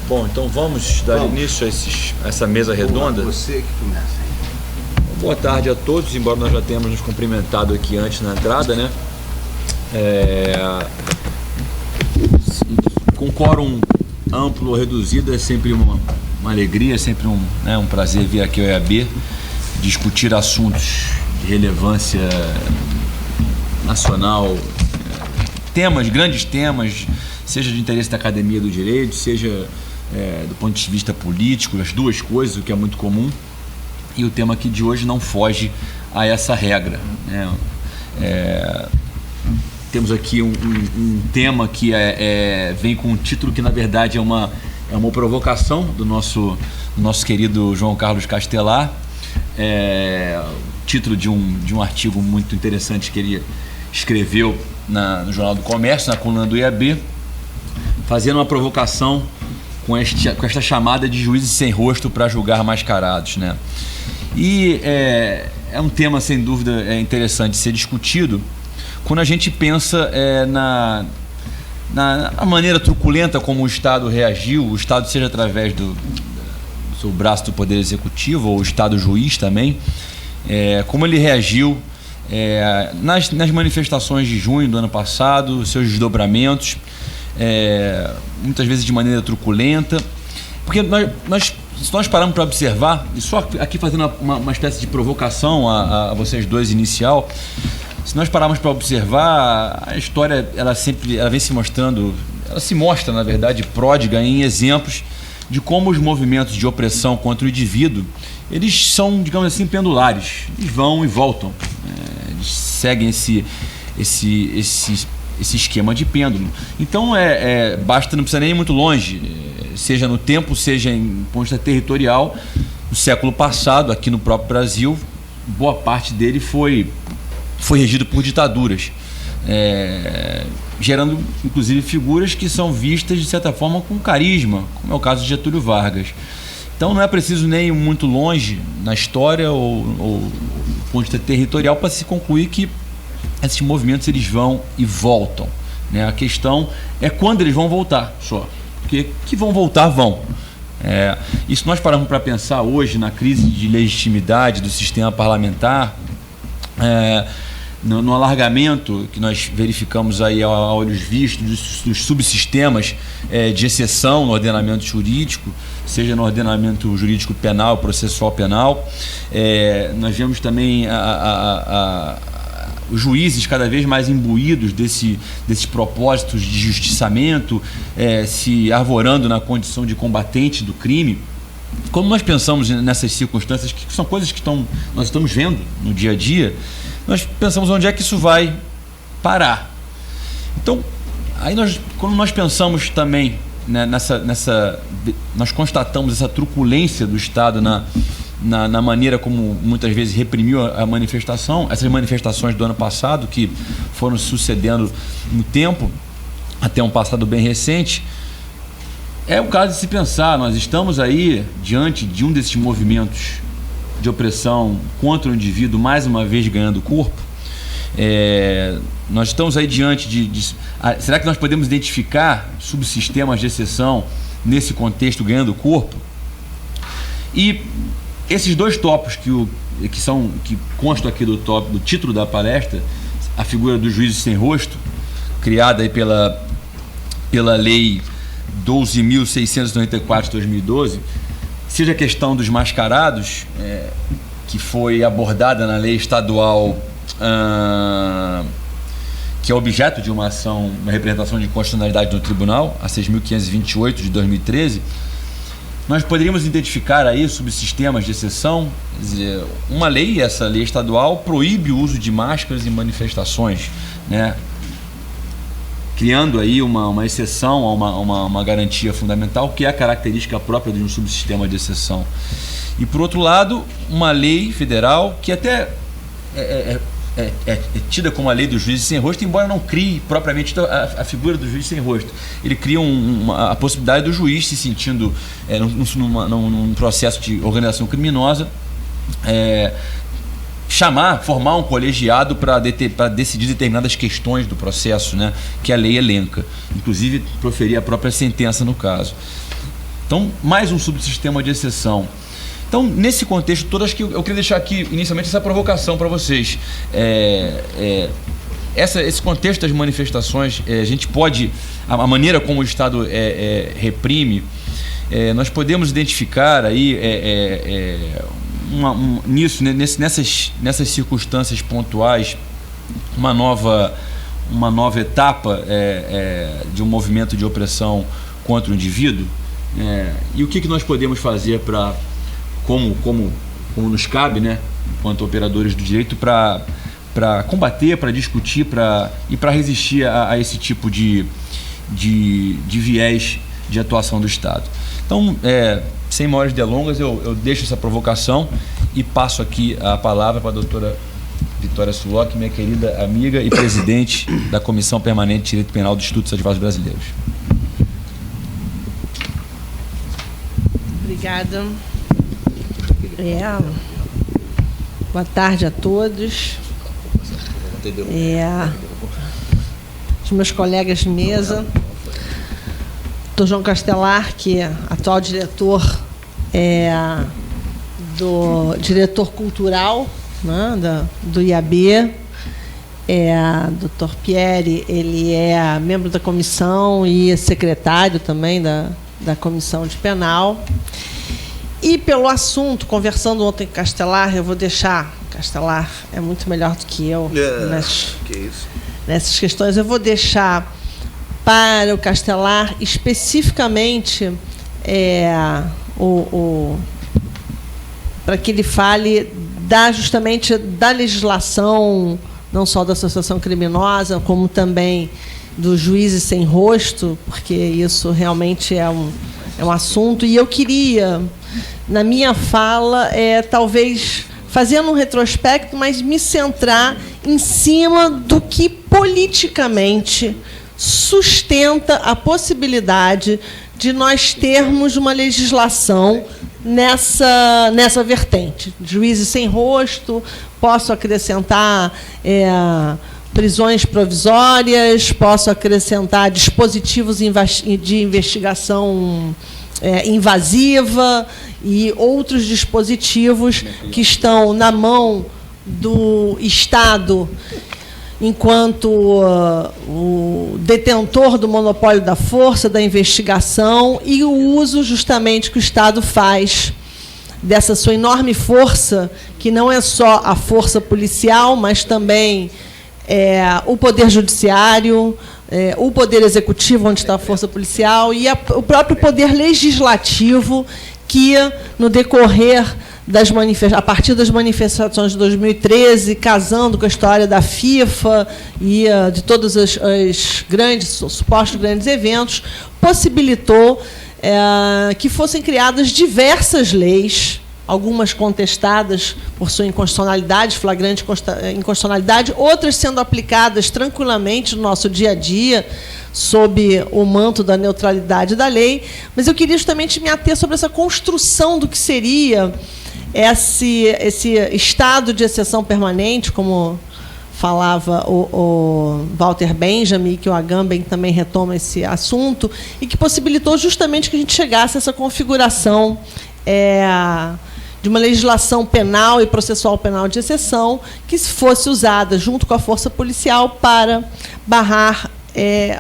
Bom, então vamos dar início a essa mesa redonda. Você que começa aí. Boa tarde a todos, embora nós já tenhamos nos cumprimentado aqui antes na entrada, né? Com quórum amplo ou reduzido é sempre uma alegria, é sempre um prazer vir aqui ao EAB discutir assuntos de relevância nacional, grandes temas, seja de interesse da academia do direito, seja do ponto de vista político, as duas coisas, o que é muito comum. E o tema aqui de hoje não foge a essa regra, né? Temos aqui um tema que vem com um título que na verdade é uma provocação do nosso querido João Carlos Castelar, título de um artigo muito interessante que ele escreveu no Jornal do Comércio, na coluna do IAB, fazendo uma provocação com esta chamada de juízes sem rosto para julgar mascarados, né? E é um tema, sem dúvida, interessante ser discutido quando a gente pensa na maneira truculenta como o Estado reagiu, o Estado seja através do seu braço do Poder Executivo ou o Estado juiz também, como ele reagiu nas manifestações de junho do ano passado, seus desdobramentos, muitas vezes de maneira truculenta, porque se nós pararmos para observar, e só aqui fazendo uma espécie de provocação a vocês dois inicial, se nós pararmos para observar, a história ela vem se mostrando, ela se mostra na verdade pródiga em exemplos de como os movimentos de opressão contra o indivíduo, eles são, digamos assim, pendulares, eles vão e voltam, eles seguem esse esquema de pêndulo. Então não precisa nem ir muito longe, seja no tempo, seja em ponto de vista territorial. No século passado, aqui no próprio Brasil, boa parte dele foi regido por ditaduras, gerando inclusive figuras que são vistas de certa forma com carisma, como é o caso de Getúlio Vargas. Então não é preciso nem ir muito longe na história ou do ponto de vista territorial para se concluir que esses movimentos eles vão e voltam, né? A questão é quando eles vão voltar só, porque que vão voltar, vão. E se nós pararmos para pensar hoje na crise de legitimidade do sistema parlamentar, no alargamento que nós verificamos aí a olhos vistos dos subsistemas de exceção no ordenamento jurídico, seja no ordenamento jurídico penal, processual penal, nós vemos também os juízes cada vez mais imbuídos desses propósitos de justiçamento, se arvorando na condição de combatente do crime. Como nós pensamos nessas circunstâncias, que são coisas que nós estamos vendo no dia a dia, nós pensamos onde é que isso vai parar. Então, aí quando nós pensamos também, né, nós constatamos essa truculência do Estado na maneira como muitas vezes reprimiu a manifestação, essas manifestações do ano passado que foram sucedendo no tempo, até um passado bem recente. É o caso de se pensar, nós estamos aí diante de um desses movimentos de opressão contra o indivíduo, mais uma vez ganhando corpo. Nós estamos aí diante será que nós podemos identificar subsistemas de exceção nesse contexto ganhando corpo? E esses dois tópicos que constam aqui do título da palestra, a figura do juízo sem rosto, criada aí pela lei 12.694 de 2012, seja a questão dos mascarados, que foi abordada na lei estadual, que é objeto de uma ação, uma representação de inconstitucionalidade no tribunal, a 6.528 de 2013, nós poderíamos identificar aí subsistemas de exceção. Quer dizer, uma lei, essa lei estadual, proíbe o uso de máscaras em manifestações, né? Criando aí uma exceção a uma garantia fundamental, que é a característica própria de um subsistema de exceção. E, por outro lado, uma lei federal que até é tida como a lei do juiz sem rosto, embora não crie propriamente a figura do juiz sem rosto. Ele cria a possibilidade do juiz se sentindo num processo de organização criminosa, formar um colegiado para decidir determinadas questões do processo, né, que a lei elenca, inclusive proferir a própria sentença no caso. Então, mais um subsistema de exceção. Então, nesse contexto todo, acho que eu queria deixar aqui, inicialmente, essa provocação para vocês. Esse contexto das manifestações, a gente pode, a maneira como o Estado reprime, nós podemos identificar aí, nessas circunstâncias pontuais, uma nova etapa de um movimento de opressão contra o indivíduo. E o que nós podemos fazer para, como nos cabe, né, enquanto operadores do direito, para combater, para discutir e para resistir a esse tipo de viés de atuação do Estado. Então, sem maiores delongas, eu deixo essa provocação e passo aqui a palavra para a doutora Vitória Sullock, minha querida amiga e presidente da Comissão Permanente de Direito Penal do Instituto dos Advogados Brasileiros. Obrigada. Boa tarde a todos. Os meus colegas de mesa, Dr. João Castelar, que é atual diretor diretor cultural, né, do IAB, Dr. Pierre, ele é membro da comissão e secretário também da comissão de penal. E pelo assunto, conversando ontem com Castelar, eu vou deixar, Castelar é muito melhor do que eu nessas questões, eu vou deixar para o Castelar especificamente para que ele fale justamente da legislação, não só da associação criminosa, como também dos juízes sem rosto, porque isso realmente é um assunto. E eu queria, na minha fala, talvez fazendo um retrospecto, mas me centrar em cima do que politicamente sustenta a possibilidade de nós termos uma legislação nessa vertente. Juízes sem rosto, posso acrescentar prisões provisórias, posso acrescentar dispositivos de investigação invasiva e outros dispositivos que estão na mão do Estado enquanto o detentor do monopólio da força, da investigação, e o uso justamente que o Estado faz dessa sua enorme força, que não é só a força policial, mas também o poder judiciário, o poder executivo, onde está a força policial, e o próprio poder legislativo, que, no decorrer a partir das manifestações de 2013, casando com a história da FIFA e de todos os supostos grandes eventos, possibilitou que fossem criadas diversas leis, algumas contestadas por sua inconstitucionalidade, flagrante inconstitucionalidade, outras sendo aplicadas tranquilamente no nosso dia a dia, sob o manto da neutralidade da lei. Mas eu queria justamente me ater sobre essa construção do que seria esse estado de exceção permanente, como falava o Walter Benjamin, que o Agamben também retoma esse assunto, e que possibilitou justamente que a gente chegasse a essa configuração de uma legislação penal e processual penal de exceção que fosse usada junto com a força policial para barrar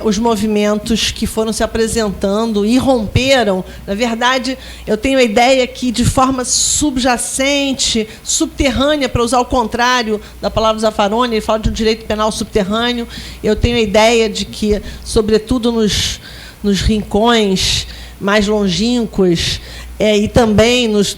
os movimentos que foram se apresentando e romperam. Na verdade, eu tenho a ideia que, de forma subjacente, subterrânea, para usar o contrário da palavra Zaffaroni, ele fala de um direito penal subterrâneo, eu tenho a ideia de que, sobretudo nos rincões mais longínquos, e também nos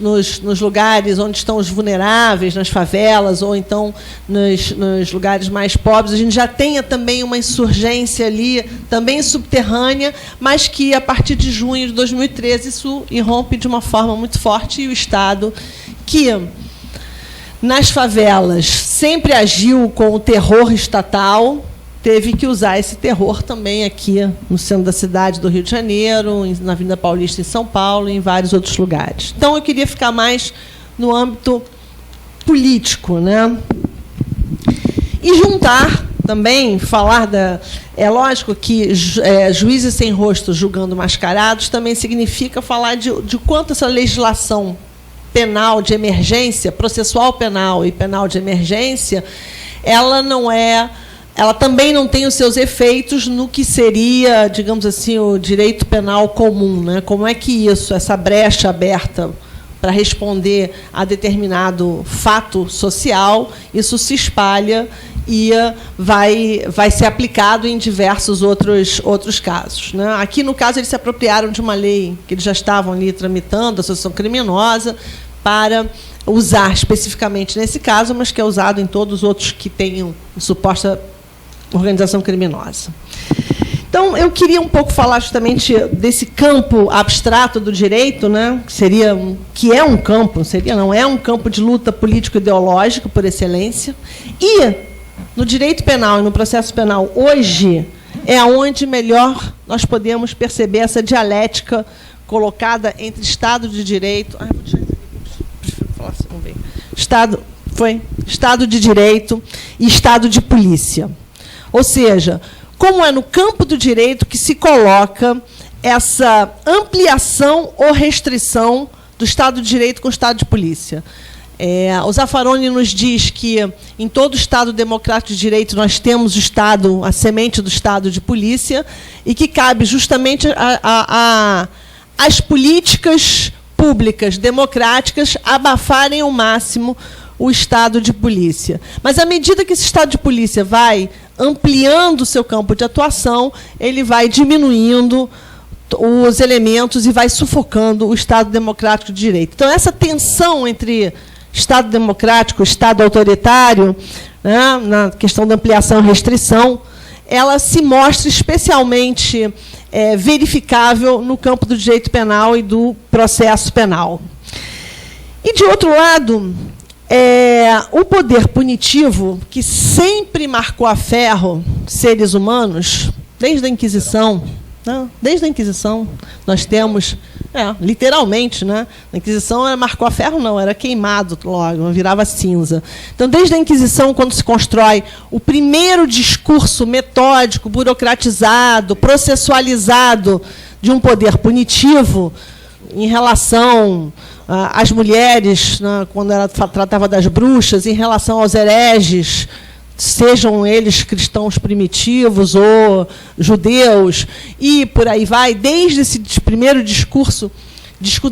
lugares onde estão os vulneráveis, nas favelas, ou então nos lugares mais pobres, a gente já tenha também uma insurgência ali, também subterrânea, mas que, a partir de junho de 2013, isso irrompe de uma forma muito forte, e o Estado, que nas favelas sempre agiu com o terror estatal, teve que usar esse terror também aqui no centro da cidade do Rio de Janeiro, na Avenida Paulista em São Paulo e em vários outros lugares. Então, eu queria ficar mais no âmbito político, né? E juntar também falar da... É lógico que juízes sem rosto julgando mascarados também significa falar de quanto essa legislação penal de emergência, processual penal e penal de emergência, ela também não tem os seus efeitos no que seria, digamos assim, o direito penal comum, né? Como é que essa brecha aberta para responder a determinado fato social, isso se espalha e vai ser aplicado em diversos outros casos, né? Aqui, no caso, eles se apropriaram de uma lei que eles já estavam ali tramitando, associação criminosa, para usar especificamente nesse caso, mas que é usado em todos os outros que tenham suposta organização criminosa. Então, eu queria um pouco falar justamente desse campo abstrato do direito, né, que é um campo, é um campo de luta político-ideológica por excelência, e no direito penal e no processo penal hoje é onde melhor nós podemos perceber essa dialética colocada entre Estado de Direito, Estado de Direito e Estado de Polícia. Ou seja, como é no campo do direito que se coloca essa ampliação ou restrição do Estado de Direito com o Estado de Polícia. O Zaffaroni nos diz que em todo Estado democrático de direito nós temos a semente do Estado de Polícia, e que cabe justamente às políticas públicas democráticas abafarem ao máximo o Estado de Polícia. Mas, à medida que esse Estado de Polícia vai ampliando o seu campo de atuação, ele vai diminuindo os elementos e vai sufocando o Estado democrático de direito. Então, essa tensão entre Estado democrático e Estado autoritário, né, na questão da ampliação e restrição, ela se mostra especialmente verificável no campo do direito penal e do processo penal. E, de outro lado, o poder punitivo, que sempre marcou a ferro seres humanos, desde a Inquisição, né? Desde a Inquisição, nós temos, literalmente, né? A Inquisição marcou a ferro, não, era queimado logo, virava cinza. Então, desde a Inquisição, quando se constrói o primeiro discurso metódico, burocratizado, processualizado de um poder punitivo em relação às mulheres, né, quando ela tratava das bruxas, em relação aos hereges, sejam eles cristãos primitivos ou judeus, e por aí vai, desde esse primeiro discurso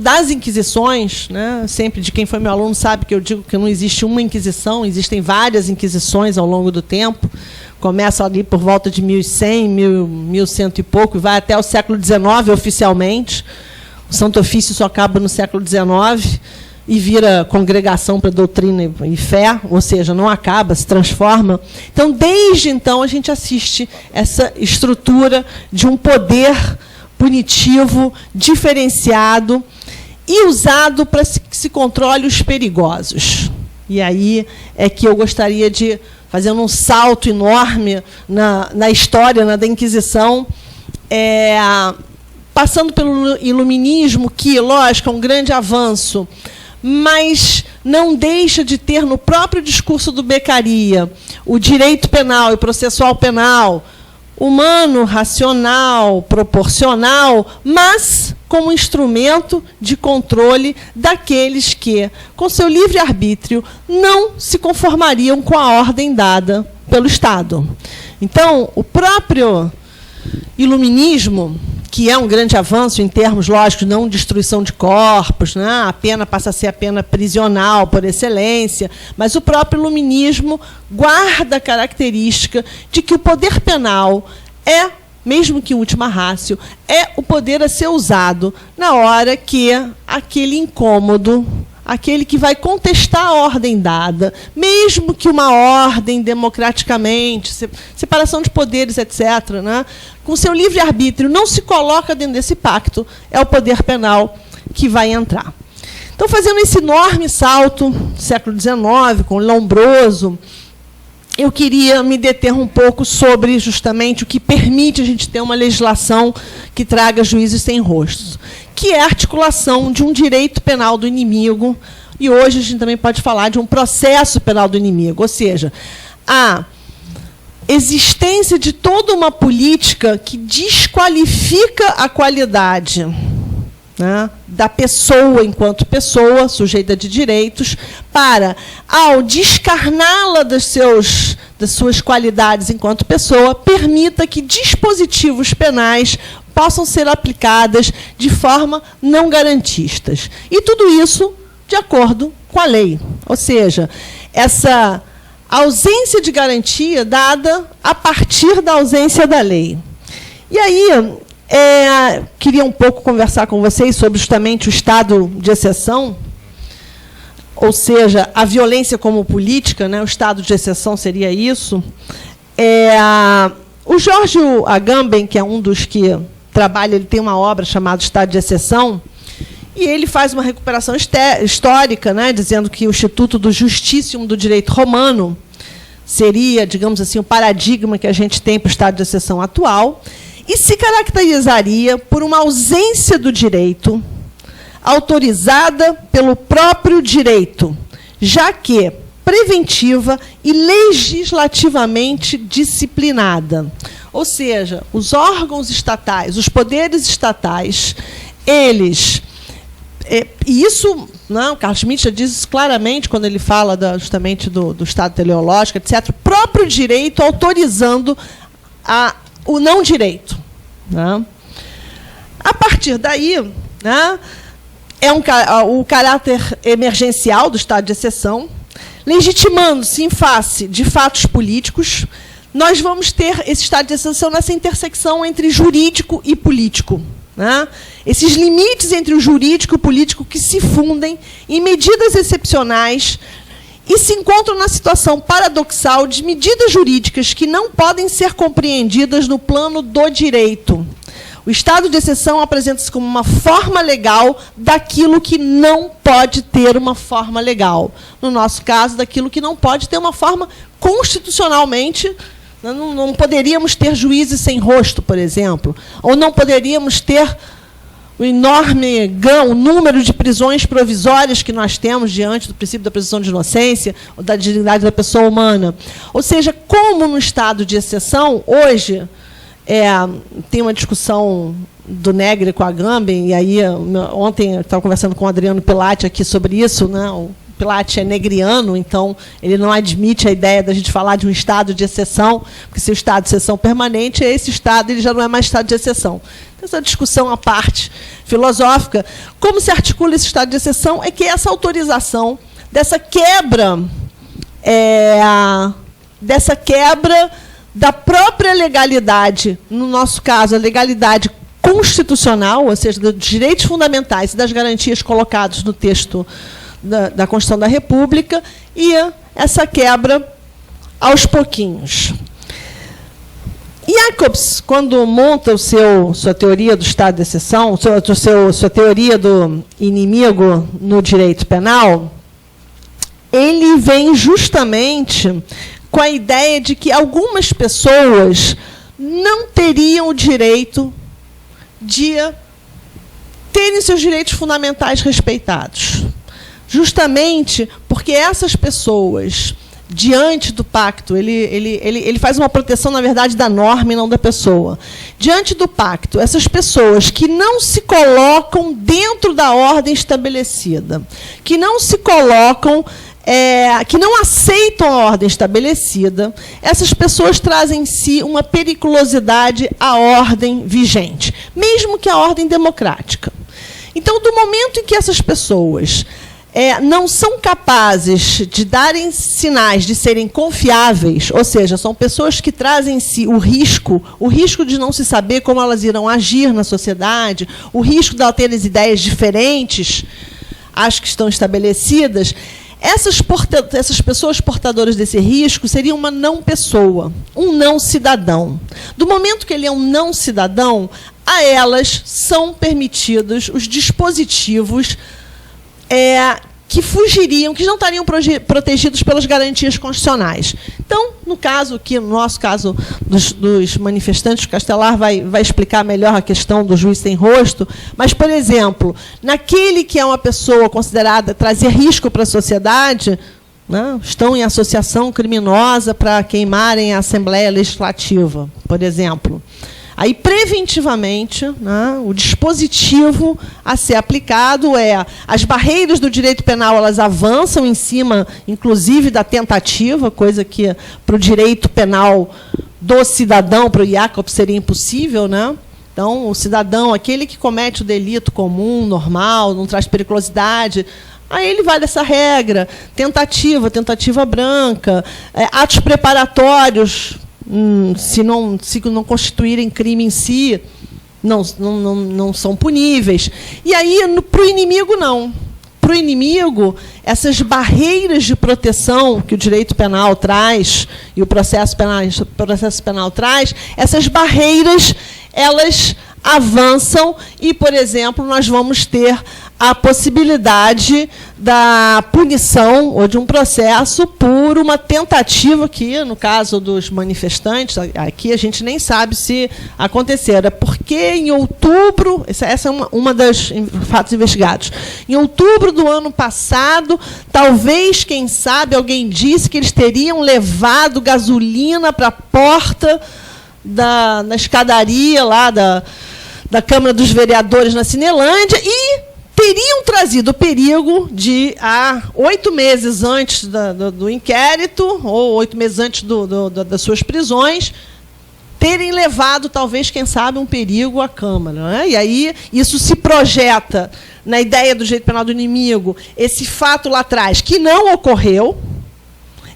das Inquisições, né, sempre de quem foi meu aluno sabe que eu digo que não existe uma Inquisição, existem várias Inquisições ao longo do tempo, começa ali por volta de 1100, 1100 e pouco, e vai até o século XIX oficialmente. O Santo Ofício só acaba no século XIX e vira congregação para doutrina e fé, ou seja, não acaba, se transforma. Então, desde então, a gente assiste essa estrutura de um poder punitivo diferenciado e usado para que se controle os perigosos. E aí é que eu gostaria de, fazendo um salto enorme na história, da Inquisição, passando pelo iluminismo, que, lógico, é um grande avanço, mas não deixa de ter no próprio discurso do Beccaria o direito penal e processual penal humano, racional, proporcional, mas como instrumento de controle daqueles que, com seu livre-arbítrio, não se conformariam com a ordem dada pelo Estado. Então, o próprio iluminismo, que é um grande avanço em termos, lógicos, não destruição de corpos, né? A pena passa a ser a pena prisional por excelência, mas o próprio iluminismo guarda a característica de que o poder penal mesmo que em última ratio, é o poder a ser usado na hora que aquele incômodo, aquele que vai contestar a ordem dada, mesmo que uma ordem democraticamente, separação de poderes, etc., né, com seu livre-arbítrio, não se coloca dentro desse pacto, é o poder penal que vai entrar. Então, fazendo esse enorme salto, século XIX, com Lombroso, eu queria me deter um pouco sobre, justamente, o que permite a gente ter uma legislação que traga juízes sem rostos, que é a articulação de um direito penal do inimigo, e hoje a gente também pode falar de um processo penal do inimigo, ou seja, existência de toda uma política que desqualifica a qualidade, né, da pessoa enquanto pessoa, sujeita de direitos, para, ao descarná-la das suas qualidades enquanto pessoa, permita que dispositivos penais possam ser aplicadas de forma não garantistas. E tudo isso de acordo com a lei. Ou seja, essa ausência de garantia dada a partir da ausência da lei. E aí, queria um pouco conversar com vocês sobre justamente o estado de exceção, ou seja, a violência como política, né? O estado de exceção seria isso. O Jorge Agamben, que é um dos que trabalha, ele tem uma obra chamada Estado de Exceção, e ele faz uma recuperação histórica, né, dizendo que o Instituto do Justitium do Direito Romano seria, digamos assim, o paradigma que a gente tem para o estado de exceção atual, e se caracterizaria por uma ausência do direito autorizada pelo próprio direito, já que preventiva e legislativamente disciplinada. Ou seja, os órgãos estatais, os poderes estatais, eles... E isso, não, Carl Schmitt já diz isso claramente quando ele fala justamente do Estado teleológico, etc. O próprio direito autorizando o não direito. Né? A partir daí, né, o caráter emergencial do estado de exceção, legitimando-se em face de fatos políticos, nós vamos ter esse estado de exceção nessa intersecção entre jurídico e político. Né? Esses limites entre o jurídico e o político que se fundem em medidas excepcionais e se encontram na situação paradoxal de medidas jurídicas que não podem ser compreendidas no plano do direito. O estado de exceção apresenta-se como uma forma legal daquilo que não pode ter uma forma legal. No nosso caso, daquilo que não pode ter uma forma constitucionalmente. Não poderíamos ter juízes sem rosto, por exemplo, ou não poderíamos ter o enorme número de prisões provisórias que nós temos diante do princípio da presunção de inocência ou da dignidade da pessoa humana. Ou seja, como no estado de exceção, hoje, tem uma discussão do Negri com a Agamben, e aí, ontem eu estava conversando com o Adriano Pilati aqui sobre isso, né? O Pilati é negriano, então ele não admite a ideia da gente falar de um estado de exceção, porque se o estado de exceção permanente, esse estado ele já não é mais estado de exceção. Então, essa discussão à parte filosófica, como se articula esse estado de exceção, é que essa autorização dessa quebra da própria legalidade, no nosso caso, a legalidade constitucional, ou seja, dos direitos fundamentais e das garantias colocados no texto da Constituição da República, e essa quebra aos pouquinhos. Jacobs, quando monta sua teoria do estado de exceção, sua teoria do inimigo no direito penal, ele vem justamente com a ideia de que algumas pessoas não teriam o direito de terem seus direitos fundamentais respeitados. Justamente porque essas pessoas, diante do pacto, ele faz uma proteção, na verdade, da norma e não da pessoa. Diante do pacto, essas pessoas que não se colocam dentro da ordem estabelecida, que não se colocam, que não aceitam a ordem estabelecida, essas pessoas trazem em si uma periculosidade à ordem vigente, mesmo que a ordem democrática. Então, do momento em que essas pessoas não são capazes de darem sinais de serem confiáveis, ou seja, são pessoas que trazem em si o risco de não se saber como elas irão agir na sociedade, o risco de elas terem ideias diferentes às que estão estabelecidas. Essas pessoas portadoras desse risco seriam uma não pessoa, um não cidadão. Do momento que ele é um não cidadão, a elas são permitidos os dispositivos que fugiriam, que não estariam protegidos pelas garantias constitucionais. Então, no nosso caso dos manifestantes, o Castelar vai explicar melhor a questão do juiz sem rosto, mas, por exemplo, naquele que é uma pessoa considerada trazer risco para a sociedade, né, estão em associação criminosa para queimarem a Assembleia Legislativa, por exemplo. Aí, preventivamente, né, o dispositivo a ser aplicado é as barreiras do direito penal, elas avançam em cima, inclusive, da tentativa, coisa que para o direito penal do cidadão, para o Jacobs, seria impossível, né? Então, o cidadão, aquele que comete o delito comum, normal, não traz periculosidade, aí ele vai dessa regra. Tentativa branca, atos preparatórios, se não constituírem crime em si, não são puníveis. E aí, para o inimigo, não. Para o inimigo, essas barreiras de proteção que o direito penal traz e o processo penal traz, essas barreiras, elas avançam e, por exemplo, nós vamos ter a possibilidade da punição ou de um processo por uma tentativa que, no caso dos manifestantes, aqui a gente nem sabe se aconteceram. É porque em outubro, essa é uma das fatos investigados, em outubro do ano passado, talvez, quem sabe, alguém disse que eles teriam levado gasolina para a porta na escadaria lá da Câmara dos Vereadores na Cinelândia e teriam trazido o perigo de, 8 meses antes do inquérito, ou 8 meses antes das suas prisões, terem levado, talvez, quem sabe, um perigo à Câmara. Né? E aí isso se projeta na ideia do direito penal do inimigo, esse fato lá atrás, que não ocorreu,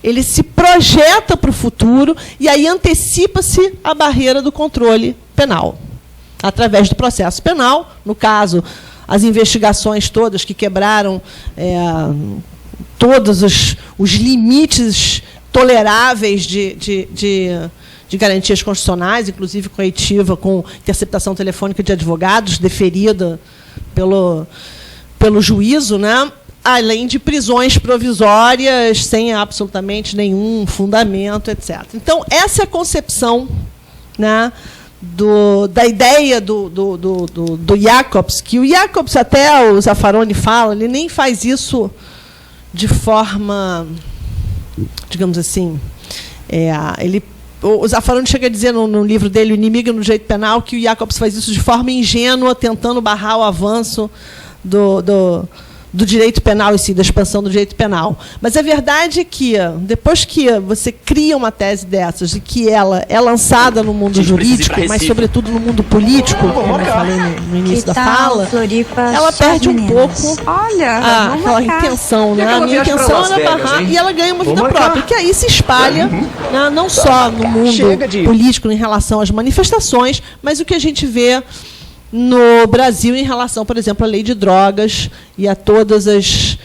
ele se projeta para o futuro e aí antecipa-se a barreira do controle penal, através do processo penal, no caso, as investigações todas que quebraram todos os limites toleráveis de garantias constitucionais, inclusive coitiva com interceptação telefônica de advogados, deferida pelo juízo, né? Além de prisões provisórias sem absolutamente nenhum fundamento, etc. Então, essa é a concepção, né, da ideia do Jacobs, que o Jacobs, até o Zaffaroni fala, ele nem faz isso de forma, digamos assim, o Zaffaroni chega a dizer no livro dele, O Inimigo no Direito Penal, que o Jacobs faz isso de forma ingênua, tentando barrar o avanço do direito penal em si, da expansão do direito penal. Mas a verdade é que, depois que você cria uma tese dessas e que ela é lançada no mundo jurídico, mas, sobretudo, no mundo político, como eu falei no início da fala, ela perde um pouco aquela intenção. Né? A minha intenção era barrar e ela ganha uma vida própria, que aí se espalha, né, não só no mundo político em relação às manifestações, mas o que a gente vê no Brasil em relação, por exemplo, à lei de drogas e a todas as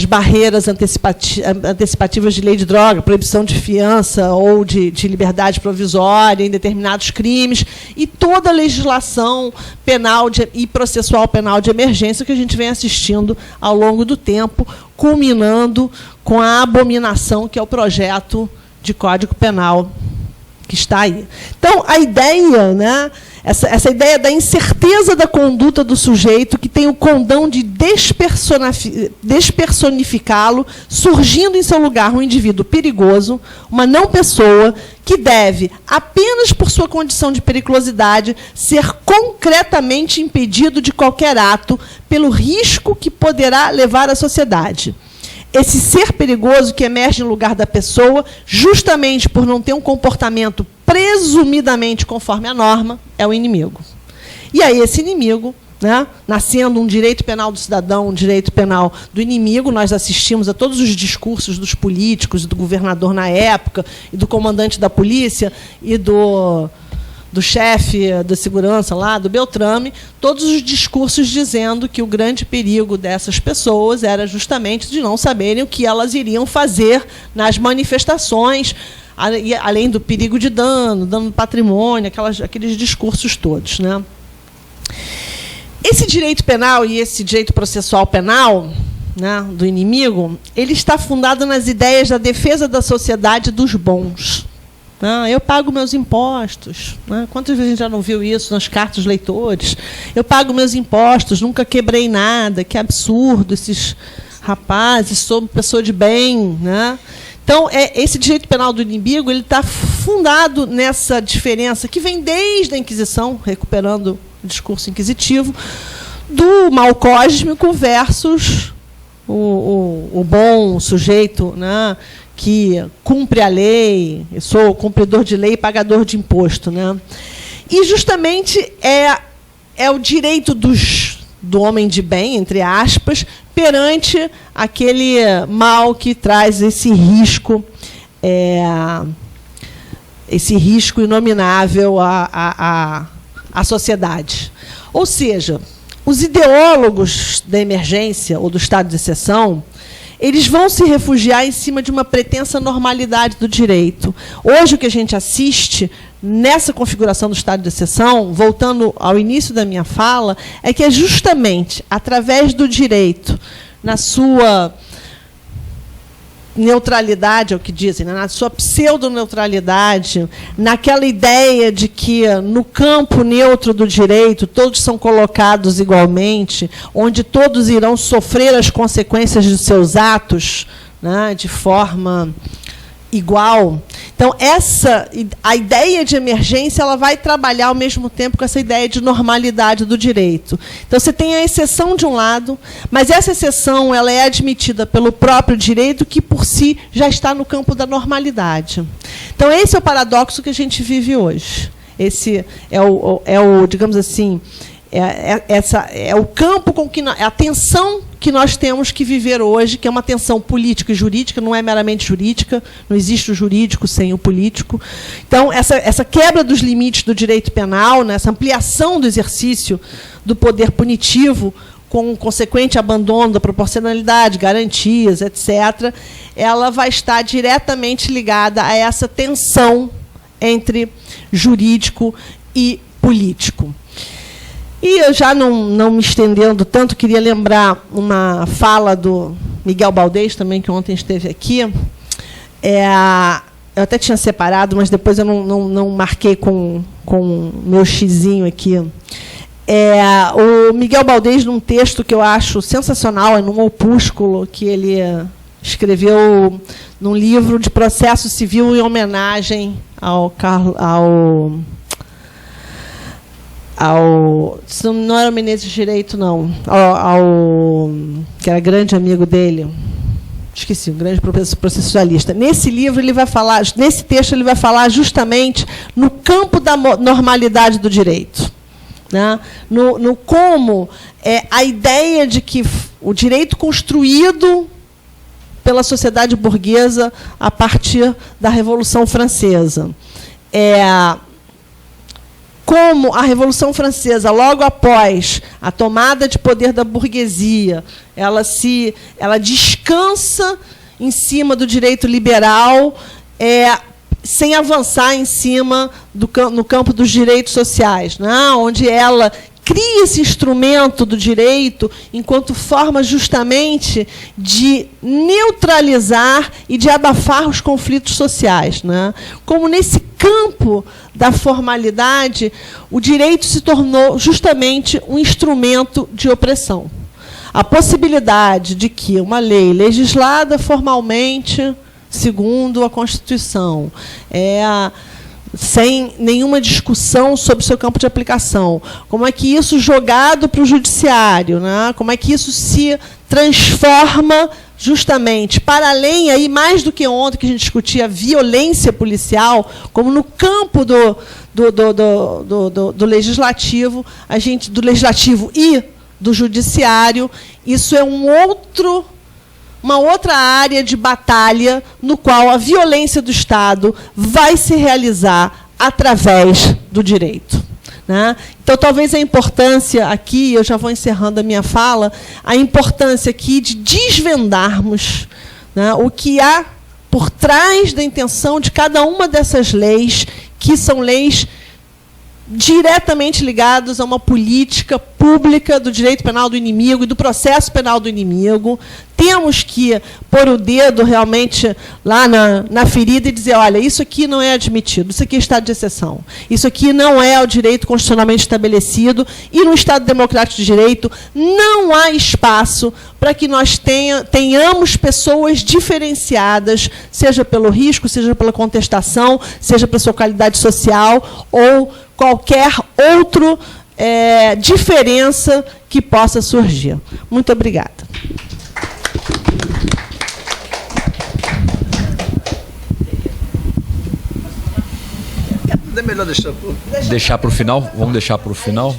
barreiras antecipativas de lei de droga, proibição de fiança ou de liberdade provisória em determinados crimes, e toda a legislação penal e processual penal de emergência que a gente vem assistindo ao longo do tempo, culminando com a abominação que é o projeto de Código Penal que está aí. Então, a ideia, né, essa ideia da incerteza da conduta do sujeito, que tem o condão de despersonificá-lo, surgindo em seu lugar um indivíduo perigoso, uma não-pessoa, que deve, apenas por sua condição de periculosidade, ser concretamente impedido de qualquer ato pelo risco que poderá levar à sociedade. Esse ser perigoso que emerge no lugar da pessoa, justamente por não ter um comportamento presumidamente conforme a norma, é o inimigo. E aí esse inimigo, né, nascendo um direito penal do cidadão, um direito penal do inimigo, nós assistimos a todos os discursos dos políticos, do governador na época, e do comandante da polícia, e do chefe da segurança lá, do Beltrame, todos os discursos dizendo que o grande perigo dessas pessoas era justamente de não saberem o que elas iriam fazer nas manifestações, além do perigo de dano no patrimônio, aqueles discursos todos. Né? Esse direito penal e esse direito processual penal, né, do inimigo, ele está fundado nas ideias da defesa da sociedade dos bons. Eu pago meus impostos. Né? Quantas vezes a gente já não viu isso nas cartas dos leitores? Eu pago meus impostos, nunca quebrei nada, que absurdo esses rapaz, sou pessoa de bem, né? Então, esse direito penal do inimigo ele está fundado nessa diferença que vem desde a Inquisição, recuperando o discurso inquisitivo, do mal cósmico versus o bom sujeito, né, que cumpre a lei, eu sou cumpridor de lei e pagador de imposto. Né? E, justamente, é o direito do homem de bem, entre aspas, perante aquele mal que traz esse risco inominável à sociedade. Ou seja, os ideólogos da emergência ou do estado de exceção, eles vão se refugiar em cima de uma pretensa normalidade do direito. Hoje, o que a gente assiste nessa configuração do estado de exceção, voltando ao início da minha fala, é que é justamente através do direito, na sua neutralidade, é o que dizem, né? Na sua pseudoneutralidade, naquela ideia de que no campo neutro do direito todos são colocados igualmente, onde todos irão sofrer as consequências de seus atos, né, de forma igual. Então, a ideia de emergência ela vai trabalhar ao mesmo tempo com essa ideia de normalidade do direito. Então, você tem a exceção de um lado, mas essa exceção ela é admitida pelo próprio direito, que, por si, já está no campo da normalidade. Então, esse é o paradoxo que a gente vive hoje. Esse é o digamos assim, é o campo com que a tensão que nós temos que viver hoje, que é uma tensão política e jurídica, não é meramente jurídica, não existe o jurídico sem o político. Então, essa quebra dos limites do direito penal, né, essa ampliação do exercício do poder punitivo, com o consequente abandono da proporcionalidade, garantias, etc., ela vai estar diretamente ligada a essa tensão entre jurídico e político. E eu, já não me estendendo tanto, queria lembrar uma fala do Miguel Baldez, também, que ontem esteve aqui. Eu até tinha separado, mas depois eu não marquei com meu xizinho aqui. O Miguel Baldez, num texto que eu acho sensacional, é num opúsculo que ele escreveu num livro de processo civil em homenagem ao não era o Menezes Direito, não, que era grande amigo dele, esqueci, um grande processualista. Nesse livro ele vai falar, nesse texto ele vai falar justamente no campo da normalidade do direito, né? No como a ideia de que o direito construído pela sociedade burguesa a partir da Revolução Francesa, como a Revolução Francesa, logo após a tomada de poder da burguesia, ela descansa em cima do direito liberal, sem avançar em cima no campo dos direitos sociais, né? Onde ela cria esse instrumento do direito enquanto forma justamente de neutralizar e de abafar os conflitos sociais, né? Como nesse campo da formalidade, o direito se tornou justamente um instrumento de opressão. A possibilidade de que uma lei legislada formalmente, segundo a Constituição, sem nenhuma discussão sobre o seu campo de aplicação, como é que isso jogado para o judiciário, né? Como é que isso se transforma justamente, para além, aí, mais do que ontem que a gente discutia a violência policial, como no campo do legislativo, do legislativo e do judiciário, isso é uma outra área de batalha no qual a violência do Estado vai se realizar através do direito, né? Então, talvez a importância aqui, eu já vou encerrando a minha fala, a importância aqui de desvendarmos, né, o que há por trás da intenção de cada uma dessas leis, que são leis diretamente ligados a uma política pública do direito penal do inimigo e do processo penal do inimigo. Temos que pôr o dedo realmente lá na ferida e dizer, olha, isso aqui não é admitido, isso aqui é estado de exceção, isso aqui não é o direito constitucionalmente estabelecido, e no Estado Democrático de Direito não há espaço para que nós tenhamos pessoas diferenciadas, seja pelo risco, seja pela contestação, seja pela sua qualidade social ou qualquer outra diferença que possa surgir. Muito obrigada. É melhor deixar para o final. Vamos deixar para o final.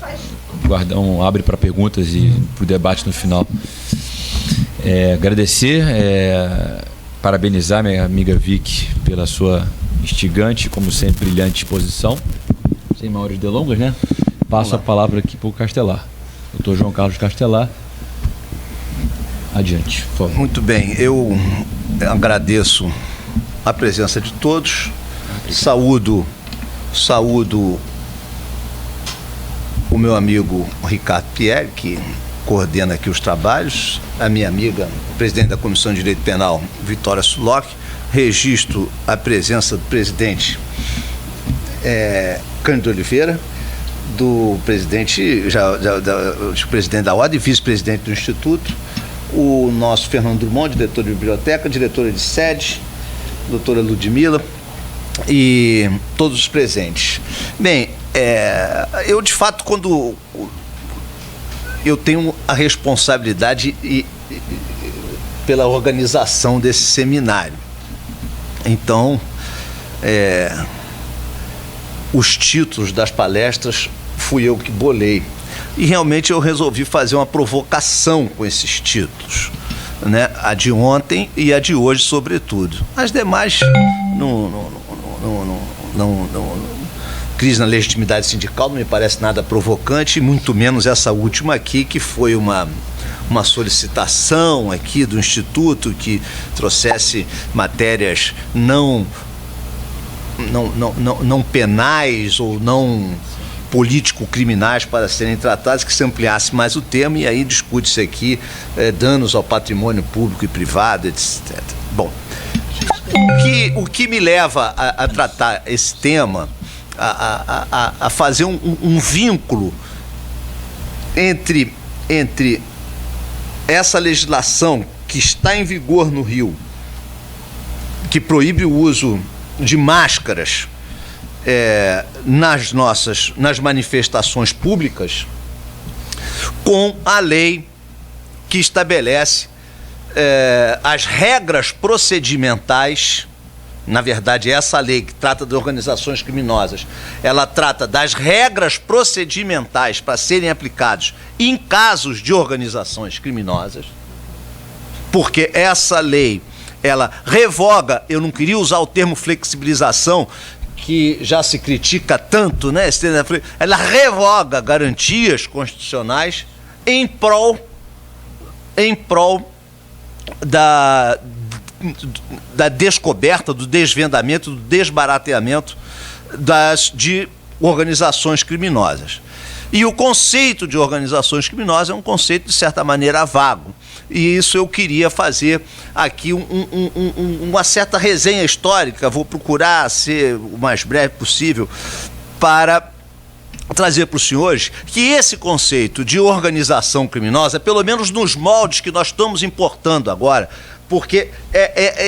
O guardão abre para perguntas e para o debate no final. Agradecer, parabenizar minha amiga Vicky pela sua instigante, como sempre, brilhante exposição. Sem maiores delongas, né? Passo a palavra aqui para o Castelar. Doutor João Carlos Castelar. Adiante, por favor. Muito bem, eu agradeço a presença de todos. Saúdo o meu amigo Ricardo Pierre, que coordena aqui os trabalhos, a minha amiga, presidente da Comissão de Direito Penal, Vitória Sulock. Registro a presença do presidente Cândido Oliveira, do presidente, presidente da Ordem e vice-presidente do Instituto, o nosso Fernando Drummond, diretor de biblioteca, diretora de sede, doutora Ludmila, e todos os presentes. Bem, eu de fato, quando eu tenho a responsabilidade pela organização desse seminário, então os títulos das palestras fui eu que bolei, e realmente eu resolvi fazer uma provocação com esses títulos, né? A de ontem e a de hoje, sobretudo. As demais crise na legitimidade sindical não me parece nada provocante, muito menos essa última aqui, que foi uma solicitação aqui do Instituto que trouxesse matérias não penais ou não político-criminais para serem tratadas, que se ampliasse mais o tema, e aí discute-se aqui danos ao patrimônio público e privado, etc. Bom, o que me leva a tratar esse tema, a fazer um vínculo entre essa legislação que está em vigor no Rio, que proíbe o uso de máscaras nas manifestações públicas, com a lei que estabelece as regras procedimentais. Na verdade, essa lei que trata de organizações criminosas, ela trata das regras procedimentais para serem aplicadas em casos de organizações criminosas, porque essa lei, ela revoga, eu não queria usar o termo flexibilização, que já se critica tanto, né? Ela revoga garantias constitucionais em prol da descoberta, do desvendamento, do desbarateamento de organizações criminosas. E o conceito de organizações criminosas é um conceito, de certa maneira, vago. E isso eu queria fazer aqui uma certa resenha histórica. Vou procurar ser o mais breve possível para trazer para os senhores que esse conceito de organização criminosa, pelo menos nos moldes que nós estamos importando agora, porque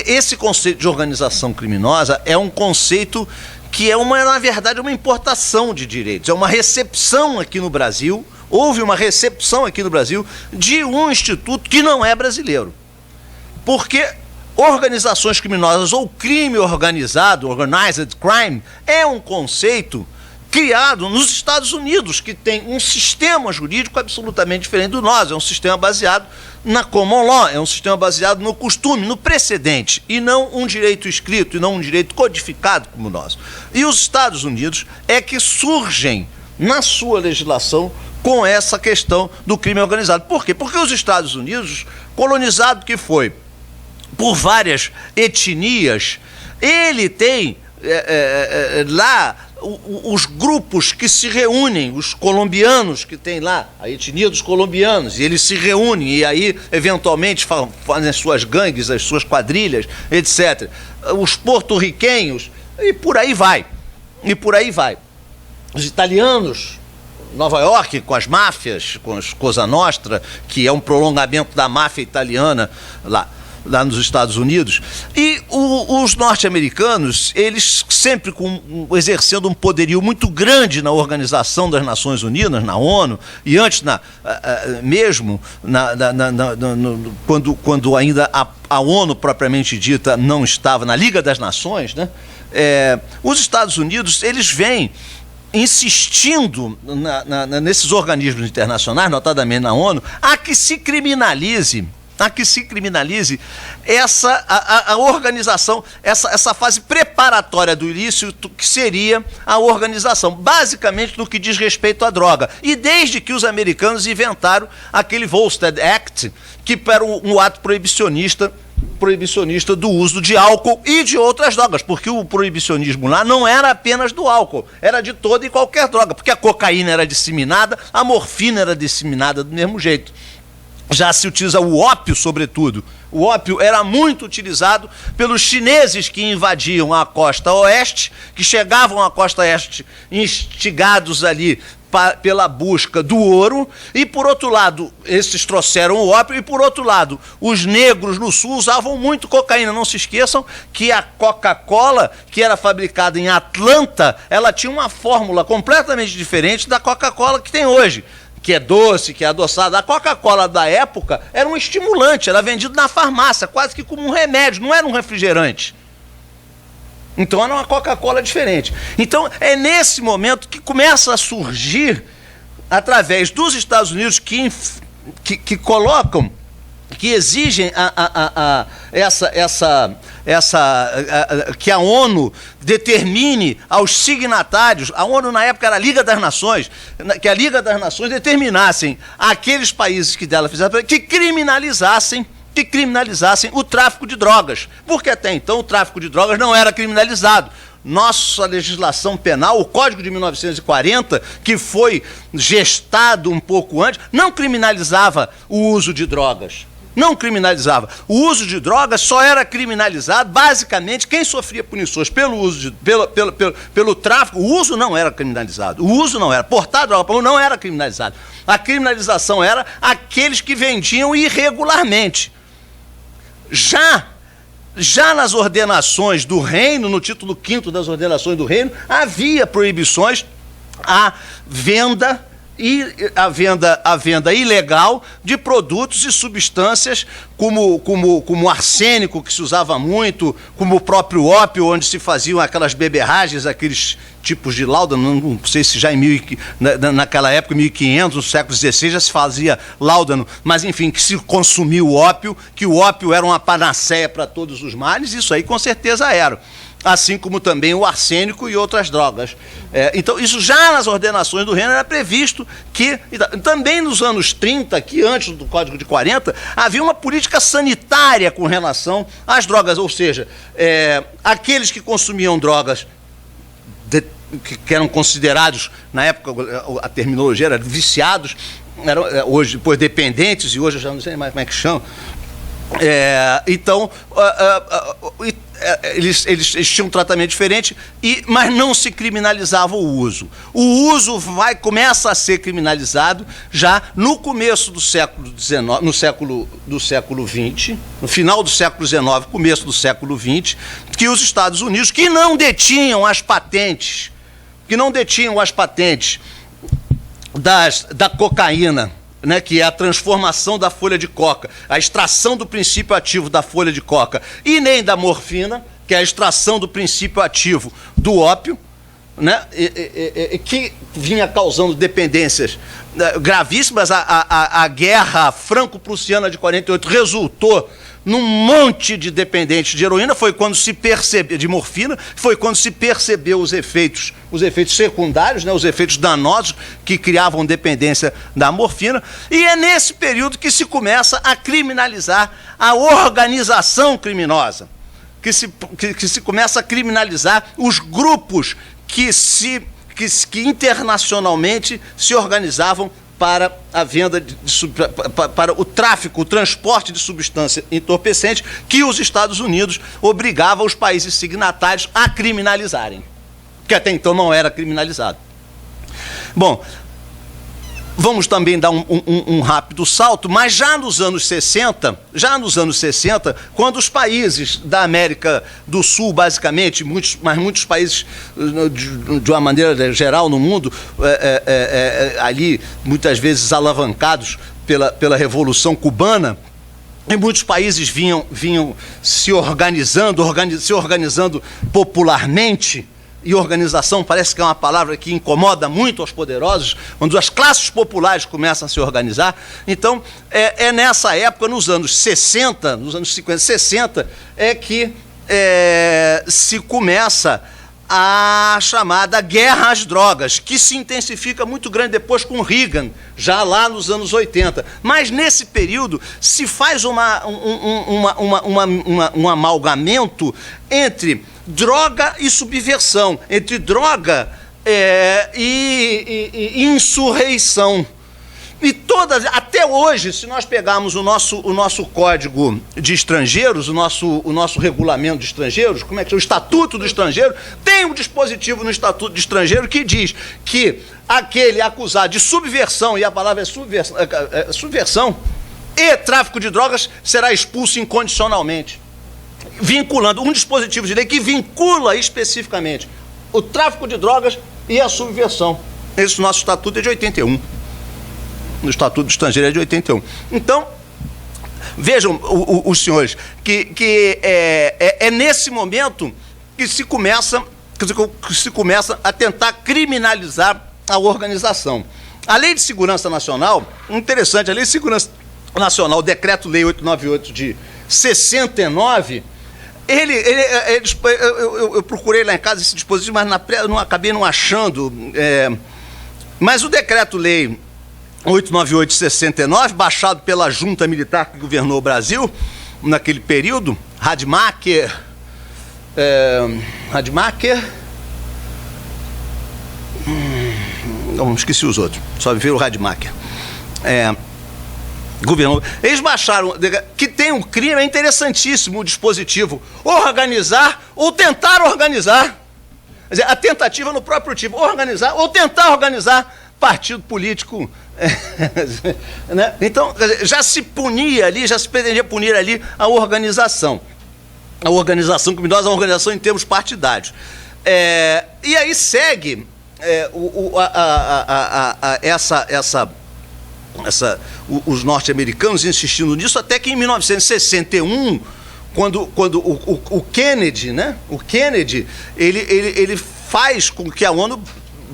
esse conceito de organização criminosa é um conceito que na verdade, uma importação de direitos, é uma recepção aqui no Brasil. Houve uma recepção aqui no Brasil de um instituto que não é brasileiro. Porque organizações criminosas ou crime organizado, organized crime, é um conceito criado nos Estados Unidos, que tem um sistema jurídico absolutamente diferente do nosso. É um sistema baseado na common law, é um sistema baseado no costume, no precedente, e não um direito escrito, e não um direito codificado como o nosso. E os Estados Unidos é que surgem na sua legislação com essa questão do crime organizado. Por quê? Porque os Estados Unidos, colonizado que foi por várias etnias, ele tem lá os grupos que se reúnem, os colombianos que tem lá, a etnia dos colombianos, e eles se reúnem e aí, eventualmente, fazem as suas gangues, as suas quadrilhas, etc. Os porto-riquenhos, e por aí vai. E por aí vai. Os italianos, Nova York, com as máfias, com as Cosa Nostra, que é um prolongamento da máfia italiana lá nos Estados Unidos, e os norte-americanos, eles sempre exercendo um poderio muito grande na Organização das Nações Unidas, na ONU, e antes quando ainda a ONU propriamente dita não estava na Liga das Nações, né? Os Estados Unidos, eles vêm insistindo nesses organismos internacionais, notadamente na ONU, a que se criminalize a organização, essa fase preparatória do ilícito, que seria a organização, basicamente no que diz respeito à droga. E desde que os americanos inventaram aquele Volstead Act, que era um ato proibicionista do uso de álcool e de outras drogas, porque o proibicionismo lá não era apenas do álcool, era de toda e qualquer droga, porque a cocaína era disseminada, a morfina era disseminada do mesmo jeito. Já se utiliza o ópio, sobretudo. O ópio era muito utilizado pelos chineses que invadiam a costa oeste, que chegavam à costa oeste instigados ali pela busca do ouro, e por outro lado, esses trouxeram o ópio, e por outro lado, os negros no sul usavam muito cocaína. Não se esqueçam que a Coca-Cola, que era fabricada em Atlanta, ela tinha uma fórmula completamente diferente da Coca-Cola que tem hoje, que é doce, que é adoçada. A Coca-Cola da época era um estimulante, era vendido na farmácia, quase que como um remédio, não era um refrigerante. Então era uma Coca-Cola diferente. Então é nesse momento que começa a surgir, através dos Estados Unidos, que colocam, que exigem que a ONU determine aos signatários, a ONU na época era a Liga das Nações, que a Liga das Nações determinassem aqueles países que dela fizeram, que criminalizassem o tráfico de drogas, porque até então o tráfico de drogas não era criminalizado. Nossa legislação penal, o Código de 1940, que foi gestado um pouco antes, não criminalizava o uso de drogas. Não criminalizava. O uso de drogas só era criminalizado, basicamente, quem sofria punições pelo tráfico. O uso não era criminalizado. O uso não era. Portar droga não era criminalizado. A criminalização era aqueles que vendiam irregularmente. Já nas ordenações do reino, no título 5º das ordenações do reino, havia proibições à venda ilegal de produtos e substâncias como arsênico, que se usava muito, como o próprio ópio, onde se faziam aquelas beberragens, aqueles tipos de láudano. Não sei se já naquela época, 1500, no século XVI, já se fazia láudano, mas enfim, que se consumia o ópio, que o ópio era uma panaceia para todos os males. Isso aí com certeza era. Assim como também o arsênico e outras drogas. Então, isso já nas ordenações do reino era previsto que, também nos anos 30, aqui antes do Código de 40, havia uma política sanitária com relação às drogas, ou seja, aqueles que consumiam drogas que eram considerados, na época a terminologia era viciados, hoje depois dependentes, e hoje eu já não sei mais como é que chama. Então, eles tinham um tratamento diferente, mas não se criminalizava o uso. O uso começa a ser criminalizado já no começo do século XIX, do século XX, no final do século XIX, começo do século XX, que os Estados Unidos, que não detinham as patentes da cocaína, né, que é a transformação da folha de coca, a extração do princípio ativo da folha de coca, e nem da morfina, que é a extração do princípio ativo do ópio, né, que vinha causando dependências gravíssimas. A guerra franco-prussiana de 48 resultou num monte de dependentes de heroína, foi quando se percebeu, de morfina, foi quando se percebeu os efeitos secundários, né, os efeitos danosos que criavam dependência da morfina, e é nesse período que se começa a criminalizar a organização criminosa, que se começa a criminalizar os grupos que internacionalmente se organizavam para a venda, para o tráfico, o transporte de substância entorpecente, que os Estados Unidos obrigavam os países signatários a criminalizarem, que até então não era criminalizado. Bom, vamos também dar um rápido salto, mas já nos anos 60, quando os países da América do Sul, basicamente, muitos países, de uma maneira geral no mundo, ali muitas vezes alavancados pela Revolução Cubana, e muitos países vinham se organizando popularmente. E organização parece que é uma palavra que incomoda muito aos poderosos, quando as classes populares começam a se organizar. Então, é nessa época, nos anos 60, nos anos 50, 60, é que se começa a chamada guerra às drogas, que se intensifica muito grande depois com Reagan, já lá nos anos 80. Mas nesse período se faz um amalgamento entre droga e subversão, entre droga e insurreição. E até hoje, se nós pegarmos o nosso código de estrangeiros, o nosso regulamento de estrangeiros, como é que é? O Estatuto do Estrangeiro, tem um dispositivo no Estatuto de Estrangeiro que diz que aquele acusado de subversão, e a palavra é subversão, e tráfico de drogas será expulso incondicionalmente. Vinculando um dispositivo de lei que vincula especificamente o tráfico de drogas e a subversão. Esse nosso estatuto é de 81. No Estatuto do Estrangeiro é de 81. Então, vejam, os senhores, que é nesse momento que se começa a tentar criminalizar a organização. A Lei de Segurança Nacional, interessante, a Lei de Segurança Nacional, o Decreto-Lei 898 de 69, eu procurei lá em casa esse dispositivo, mas acabei não achando. Mas o Decreto-Lei 898 de 69, baixado pela junta militar que governou o Brasil naquele período, Rademacher, não, esqueci os outros, só vi o Rademacher. Governou. Eles baixaram, que tem um crime, é interessantíssimo o dispositivo, organizar ou tentar organizar. Quer dizer, a tentativa no próprio tipo, organizar ou tentar organizar partido político. Né? Então, já se punia ali, já se pretendia punir ali a organização. A organização criminosa, a organização em termos partidários. E aí segue os norte-americanos insistindo nisso, até que em 1961, quando o Kennedy, né? O Kennedy, ele faz com que a ONU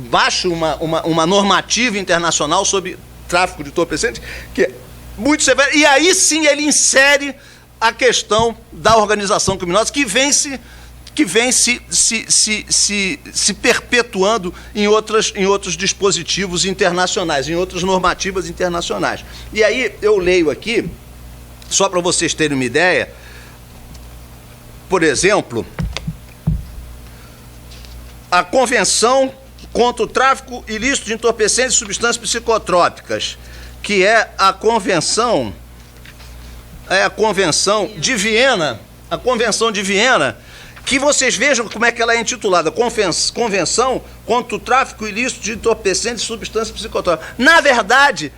baixe uma normativa internacional sobre tráfico de entorpecentes, que é muito severa, e aí sim ele insere a questão da organização criminosa, que vem se perpetuando em outros dispositivos internacionais, em outras normativas internacionais. E aí eu leio aqui, só para vocês terem uma ideia, por exemplo, a Convenção contra o Tráfico Ilícito de Entorpecentes e Substâncias Psicotrópicas, que é a Convenção de Viena, que vocês vejam como é que ela é intitulada, Convenção contra o Tráfico Ilícito de Entorpecentes e Substâncias Psicotrópicas. Na verdade,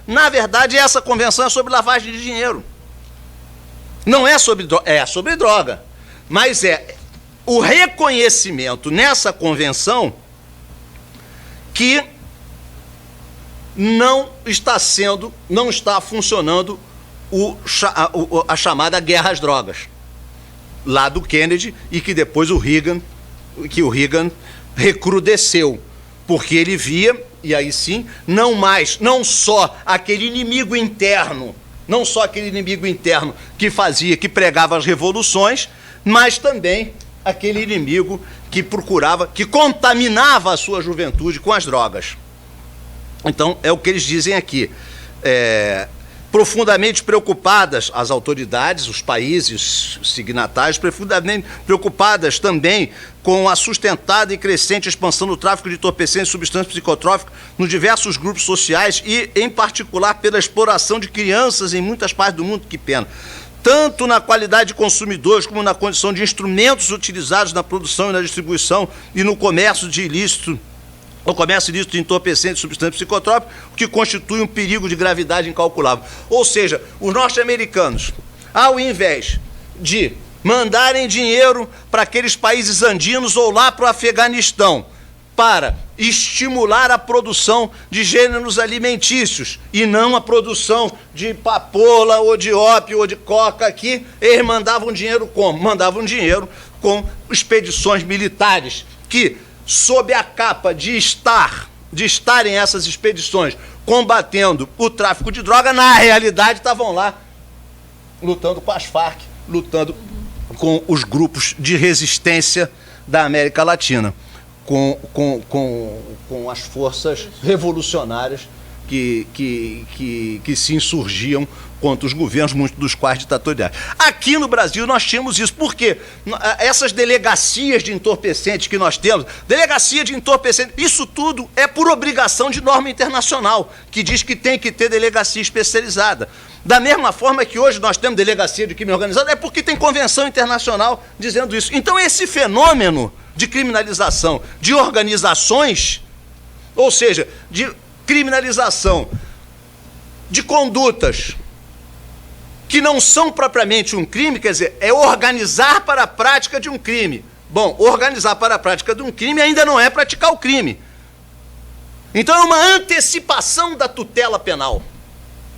essa convenção é sobre lavagem de dinheiro. Não é sobre droga, é sobre droga, mas é o reconhecimento nessa convenção que não está funcionando a chamada guerra às drogas, lá do Kennedy, e que depois o Reagan recrudesceu, porque ele via, e aí sim, não só aquele inimigo interno que pregava as revoluções, mas também aquele inimigo que contaminava a sua juventude com as drogas. Então, é o que eles dizem aqui. profundamente preocupadas, as autoridades, os países signatários, profundamente preocupadas também com a sustentada e crescente expansão do tráfico de entorpecentes e substâncias psicotrópicas nos diversos grupos sociais e, em particular, pela exploração de crianças em muitas partes do mundo, que pena. Tanto na qualidade de consumidores, como na condição de instrumentos utilizados na produção e na distribuição e no comércio de ilícito, o comércio ilícito de entorpecentes e substâncias psicotrópicas, o que constitui um perigo de gravidade incalculável. Ou seja, os norte-americanos, ao invés de mandarem dinheiro para aqueles países andinos ou lá para o Afeganistão, para estimular a produção de gêneros alimentícios e não a produção de papoula ou de ópio ou de coca aqui, eles mandavam dinheiro como? Mandavam dinheiro com expedições militares que, sob a capa de estarem essas expedições combatendo o tráfico de droga, na realidade estavam lá lutando com as Farc, lutando com os grupos de resistência da América Latina, com as forças revolucionárias que se insurgiam contra os governos, muitos dos quais ditatoriais. Aqui no Brasil nós tínhamos isso, porque essas delegacias de entorpecentes que nós temos, delegacia de entorpecentes, isso tudo é por obrigação de norma internacional, que diz que tem que ter delegacia especializada. Da mesma forma que hoje nós temos delegacia de crime organizado, é porque tem convenção internacional dizendo isso. Então esse fenômeno de criminalização de organizações, ou seja, de criminalização de condutas que não são propriamente um crime, quer dizer, é organizar para a prática de um crime. Bom, organizar para a prática de um crime ainda não é praticar o crime. Então é uma antecipação da tutela penal.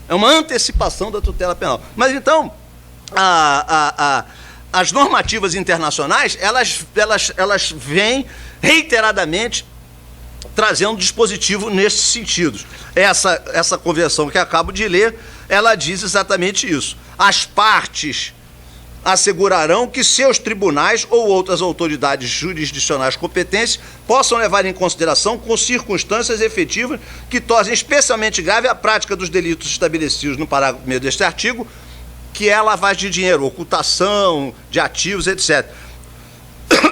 É uma antecipação da tutela penal. Mas então, as normativas internacionais, elas vêm reiteradamente trazendo dispositivo nesses sentidos. Essa convenção que acabo de ler, ela diz exatamente isso. As partes assegurarão que seus tribunais ou outras autoridades jurisdicionais competentes possam levar em consideração com circunstâncias efetivas que tornem especialmente grave a prática dos delitos estabelecidos no parágrafo 1º deste artigo, que é a lavagem de dinheiro, ocultação de ativos, etc.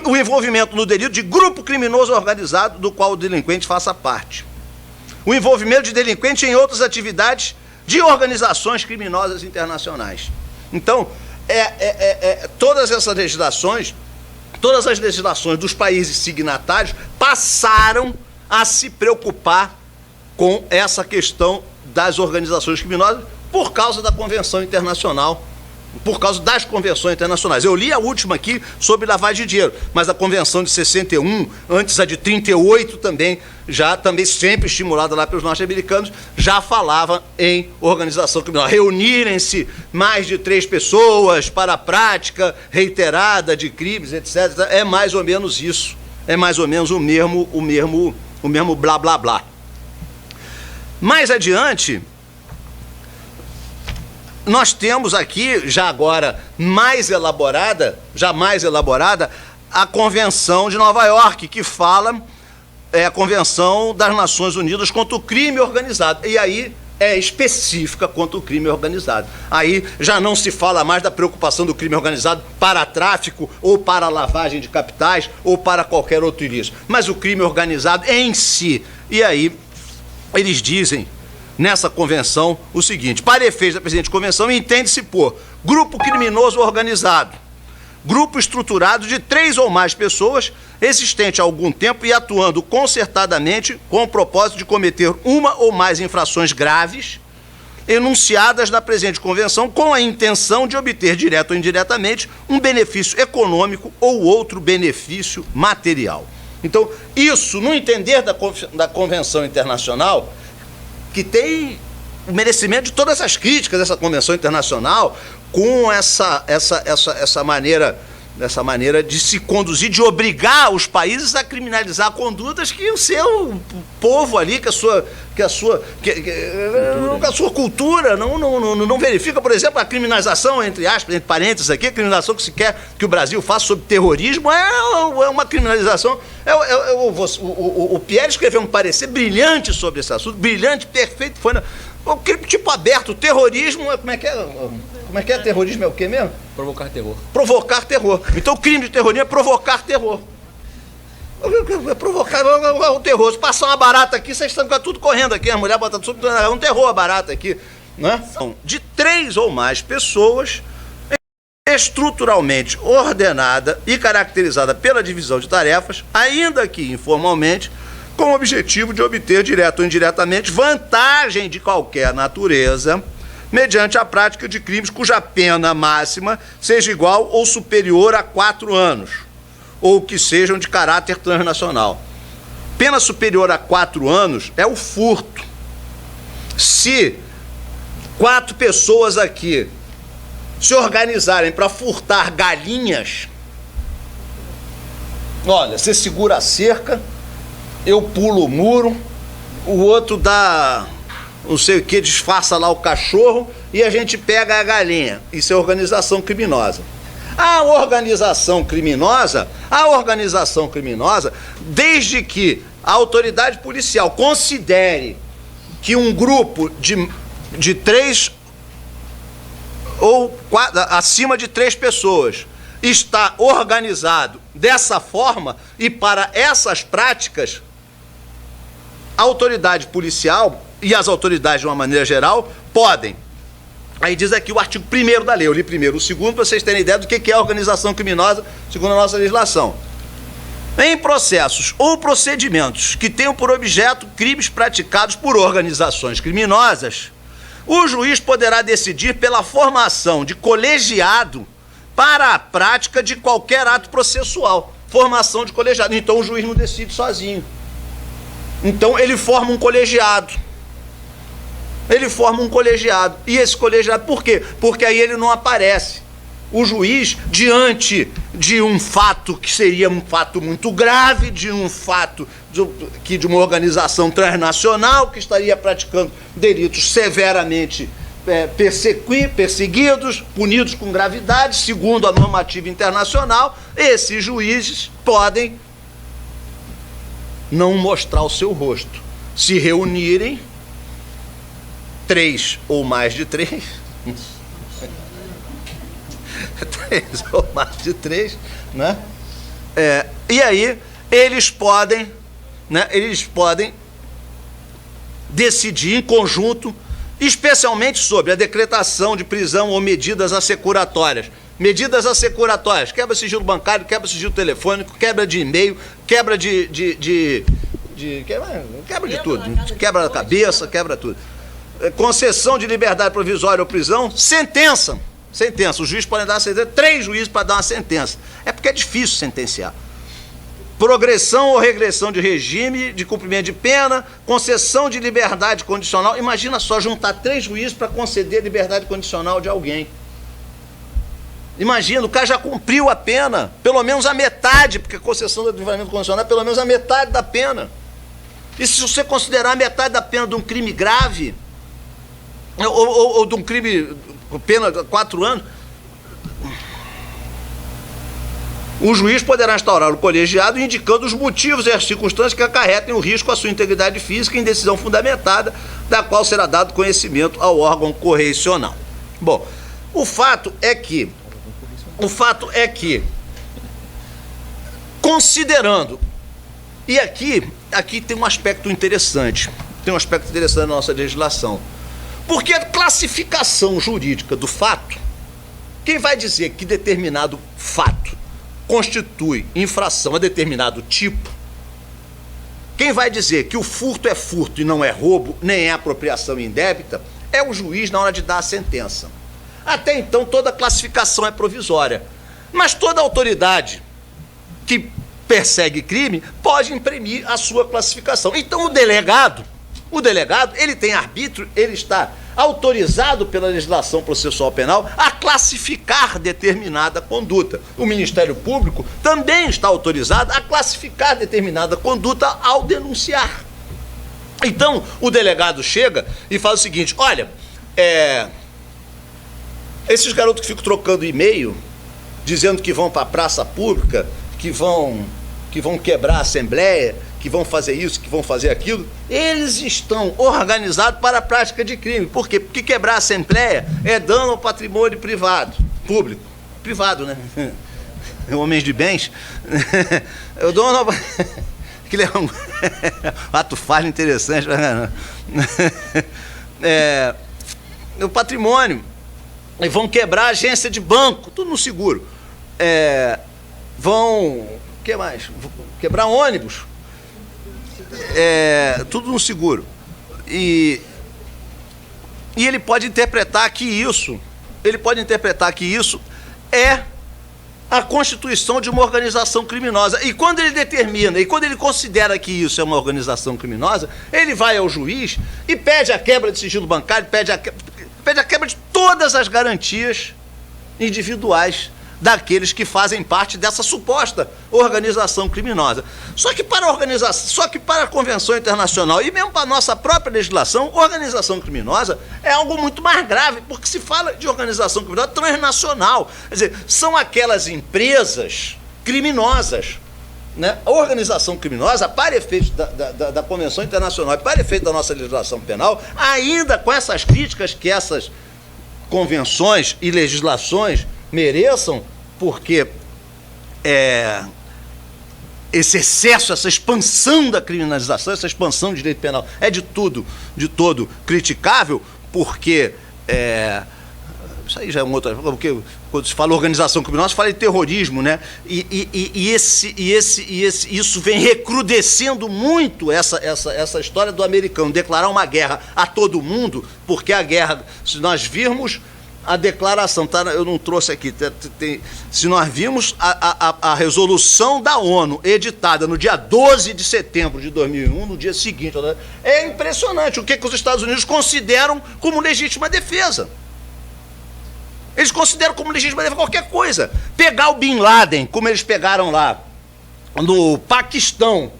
O envolvimento no delito de grupo criminoso organizado do qual o delinquente faça parte. O envolvimento de delinquente em outras atividades de organizações criminosas internacionais. Então, todas as legislações dos países signatários passaram a se preocupar com essa questão das organizações criminosas por causa da Convenção Internacional, por causa das convenções internacionais. Eu li a última aqui sobre lavagem de dinheiro, mas a Convenção de 61, antes a de 38 também, também sempre estimulada lá pelos norte-americanos, já falava em organização criminal. Reunirem-se mais de 3 pessoas para a prática reiterada de crimes, etc. É mais ou menos isso. É mais ou menos o mesmo blá, blá, blá. Mais adiante, nós temos aqui, já mais elaborada, a Convenção de Nova York, que fala, a Convenção das Nações Unidas contra o Crime Organizado. E aí é específica contra o crime organizado. Aí já não se fala mais da preocupação do crime organizado para tráfico, ou para lavagem de capitais, ou para qualquer outro ilícito. Mas o crime organizado em si. E aí eles dizem nessa convenção o seguinte: para efeitos da presente convenção, entende-se por grupo criminoso organizado, grupo estruturado de 3 ou mais pessoas, existente há algum tempo e atuando concertadamente com o propósito de cometer uma ou mais infrações graves enunciadas na presente convenção, com a intenção de obter, direto ou indiretamente, um benefício econômico ou outro benefício material. Então, isso, no entender da Convenção Internacional, que tem o merecimento de todas as críticas dessa Convenção Internacional, com essa maneira de se conduzir, de obrigar os países a criminalizar condutas que o seu povo ali, que a sua cultura não verifica. Por exemplo, a criminalização, entre aspas, entre parênteses aqui, a criminalização que se quer que o Brasil faça sobre terrorismo é uma criminalização. O Pierre escreveu um parecer brilhante sobre esse assunto, brilhante, perfeito, O crime tipo aberto, terrorismo, como é que é? Como é que é? Terrorismo é o quê mesmo? Provocar terror. Provocar terror. Então o crime de terrorismo é provocar terror. É provocar o terror. Se passar uma barata aqui, vocês estão tudo correndo aqui, a mulher bota tudo, é um terror a barata aqui. Né? De 3 ou mais pessoas, estruturalmente ordenada e caracterizada pela divisão de tarefas, ainda que informalmente, com o objetivo de obter, direto ou indiretamente, vantagem de qualquer natureza, mediante a prática de crimes cuja pena máxima seja igual ou superior a 4 anos, ou que sejam de caráter transnacional. Pena superior a 4 anos é o furto. Se 4 pessoas aqui se organizarem para furtar galinhas, olha, você segura a cerca, eu pulo o muro, o outro dá não sei o que, disfarça lá o cachorro e a gente pega a galinha. Isso é organização criminosa. A organização criminosa, desde que a autoridade policial considere que um grupo de 3 ou 4, acima de 3 pessoas está organizado dessa forma e para essas práticas, a autoridade policial e as autoridades de uma maneira geral podem. Aí diz aqui o artigo 1º da lei, eu li primeiro o 2º para vocês terem ideia do que é organização criminosa segundo a nossa legislação. Em processos ou procedimentos que tenham por objeto crimes praticados por organizações criminosas, o juiz poderá decidir pela formação de colegiado para a prática de qualquer ato processual. Formação de colegiado. Então o juiz não decide sozinho. Então ele forma um colegiado. E esse colegiado, por quê? Porque aí ele não aparece. O juiz, diante de um fato que seria um fato muito grave, de um fato de uma organização transnacional que estaria praticando delitos severamente perseguidos, punidos com gravidade, segundo a normativa internacional, esses juízes podem não mostrar o seu rosto. Se reunirem 3 ou mais de 3, 3 ou mais de 3, né? E aí eles podem decidir em conjunto, especialmente sobre a decretação de prisão ou medidas assecuratórias. Medidas assecuratórias, quebra sigilo bancário, quebra sigilo telefônico, quebra de e-mail, quebra quebra de tudo, quebra a cabeça, quebra tudo. Concessão de liberdade provisória ou prisão, sentença. Os juízes podem dar uma sentença, 3 juízes para dar uma sentença. É porque é difícil sentenciar. Progressão ou regressão de regime de cumprimento de pena, concessão de liberdade condicional. Imagina só juntar 3 juízes para conceder liberdade condicional de alguém. Imagina, o cara já cumpriu a pena, pelo menos a metade, porque a concessão do livramento condicional é pelo menos a metade da pena. E se você considerar a metade da pena de um crime grave, ou de um crime com pena de 4 anos, o juiz poderá instaurar o colegiado indicando os motivos e as circunstâncias que acarretem o risco à sua integridade física em decisão fundamentada, da qual será dado conhecimento ao órgão correicional. Bom, o fato é que, considerando, e aqui tem um aspecto interessante, na nossa legislação, porque a classificação jurídica do fato, quem vai dizer que determinado fato constitui infração a determinado tipo, quem vai dizer que o furto é furto e não é roubo, nem é apropriação indébita, é o juiz na hora de dar a sentença. Até então, toda classificação é provisória. Mas toda autoridade que persegue crime pode imprimir a sua classificação. Então, o delegado, ele tem arbítrio, ele está autorizado pela legislação processual penal a classificar determinada conduta. O Ministério Público também está autorizado a classificar determinada conduta ao denunciar. Então, o delegado chega e fala o seguinte: olha, esses garotos que ficam trocando e-mail, dizendo que vão para a praça pública, que vão quebrar a Assembleia, que vão fazer isso, que vão fazer aquilo, eles estão organizados para a prática de crime. Por quê? Porque quebrar a Assembleia é dano ao patrimônio privado, público. Privado, né? Homens de bens. Eu dou uma... Aquilo é um ato falho interessante. O patrimônio. E vão quebrar a agência de banco, tudo no seguro. Vão... O que mais? Quebrar ônibus. Tudo no seguro. E ele pode interpretar que isso... é a constituição de uma organização criminosa. E quando ele determina, e quando ele considera que isso é uma organização criminosa, ele vai ao juiz e pede a quebra de sigilo bancário, pede a quebra de todas as garantias individuais daqueles que fazem parte dessa suposta organização criminosa. Só que para a Convenção Internacional e mesmo para a nossa própria legislação, organização criminosa é algo muito mais grave, porque se fala de organização criminosa transnacional. Quer dizer, são aquelas empresas criminosas, né? A organização criminosa, para efeito da Convenção Internacional e para efeito da nossa legislação penal, ainda com essas críticas que essas convenções e legislações mereçam, porque esse excesso, essa expansão da criminalização, essa expansão do direito penal é de todo criticável, porque isso aí já é uma outra... Porque quando se fala organização criminosa, se fala de terrorismo, né? Isso vem recrudescendo muito essa história do americano declarar uma guerra a todo mundo, porque a guerra, se nós virmos a declaração, tá? Eu não trouxe aqui, se nós vimos a resolução da ONU editada no dia 12 de setembro de 2001, no dia seguinte, é impressionante o que os Estados Unidos consideram como legítima defesa. Eles consideram como legítima defesa qualquer coisa. Pegar o Bin Laden, como eles pegaram lá no Paquistão,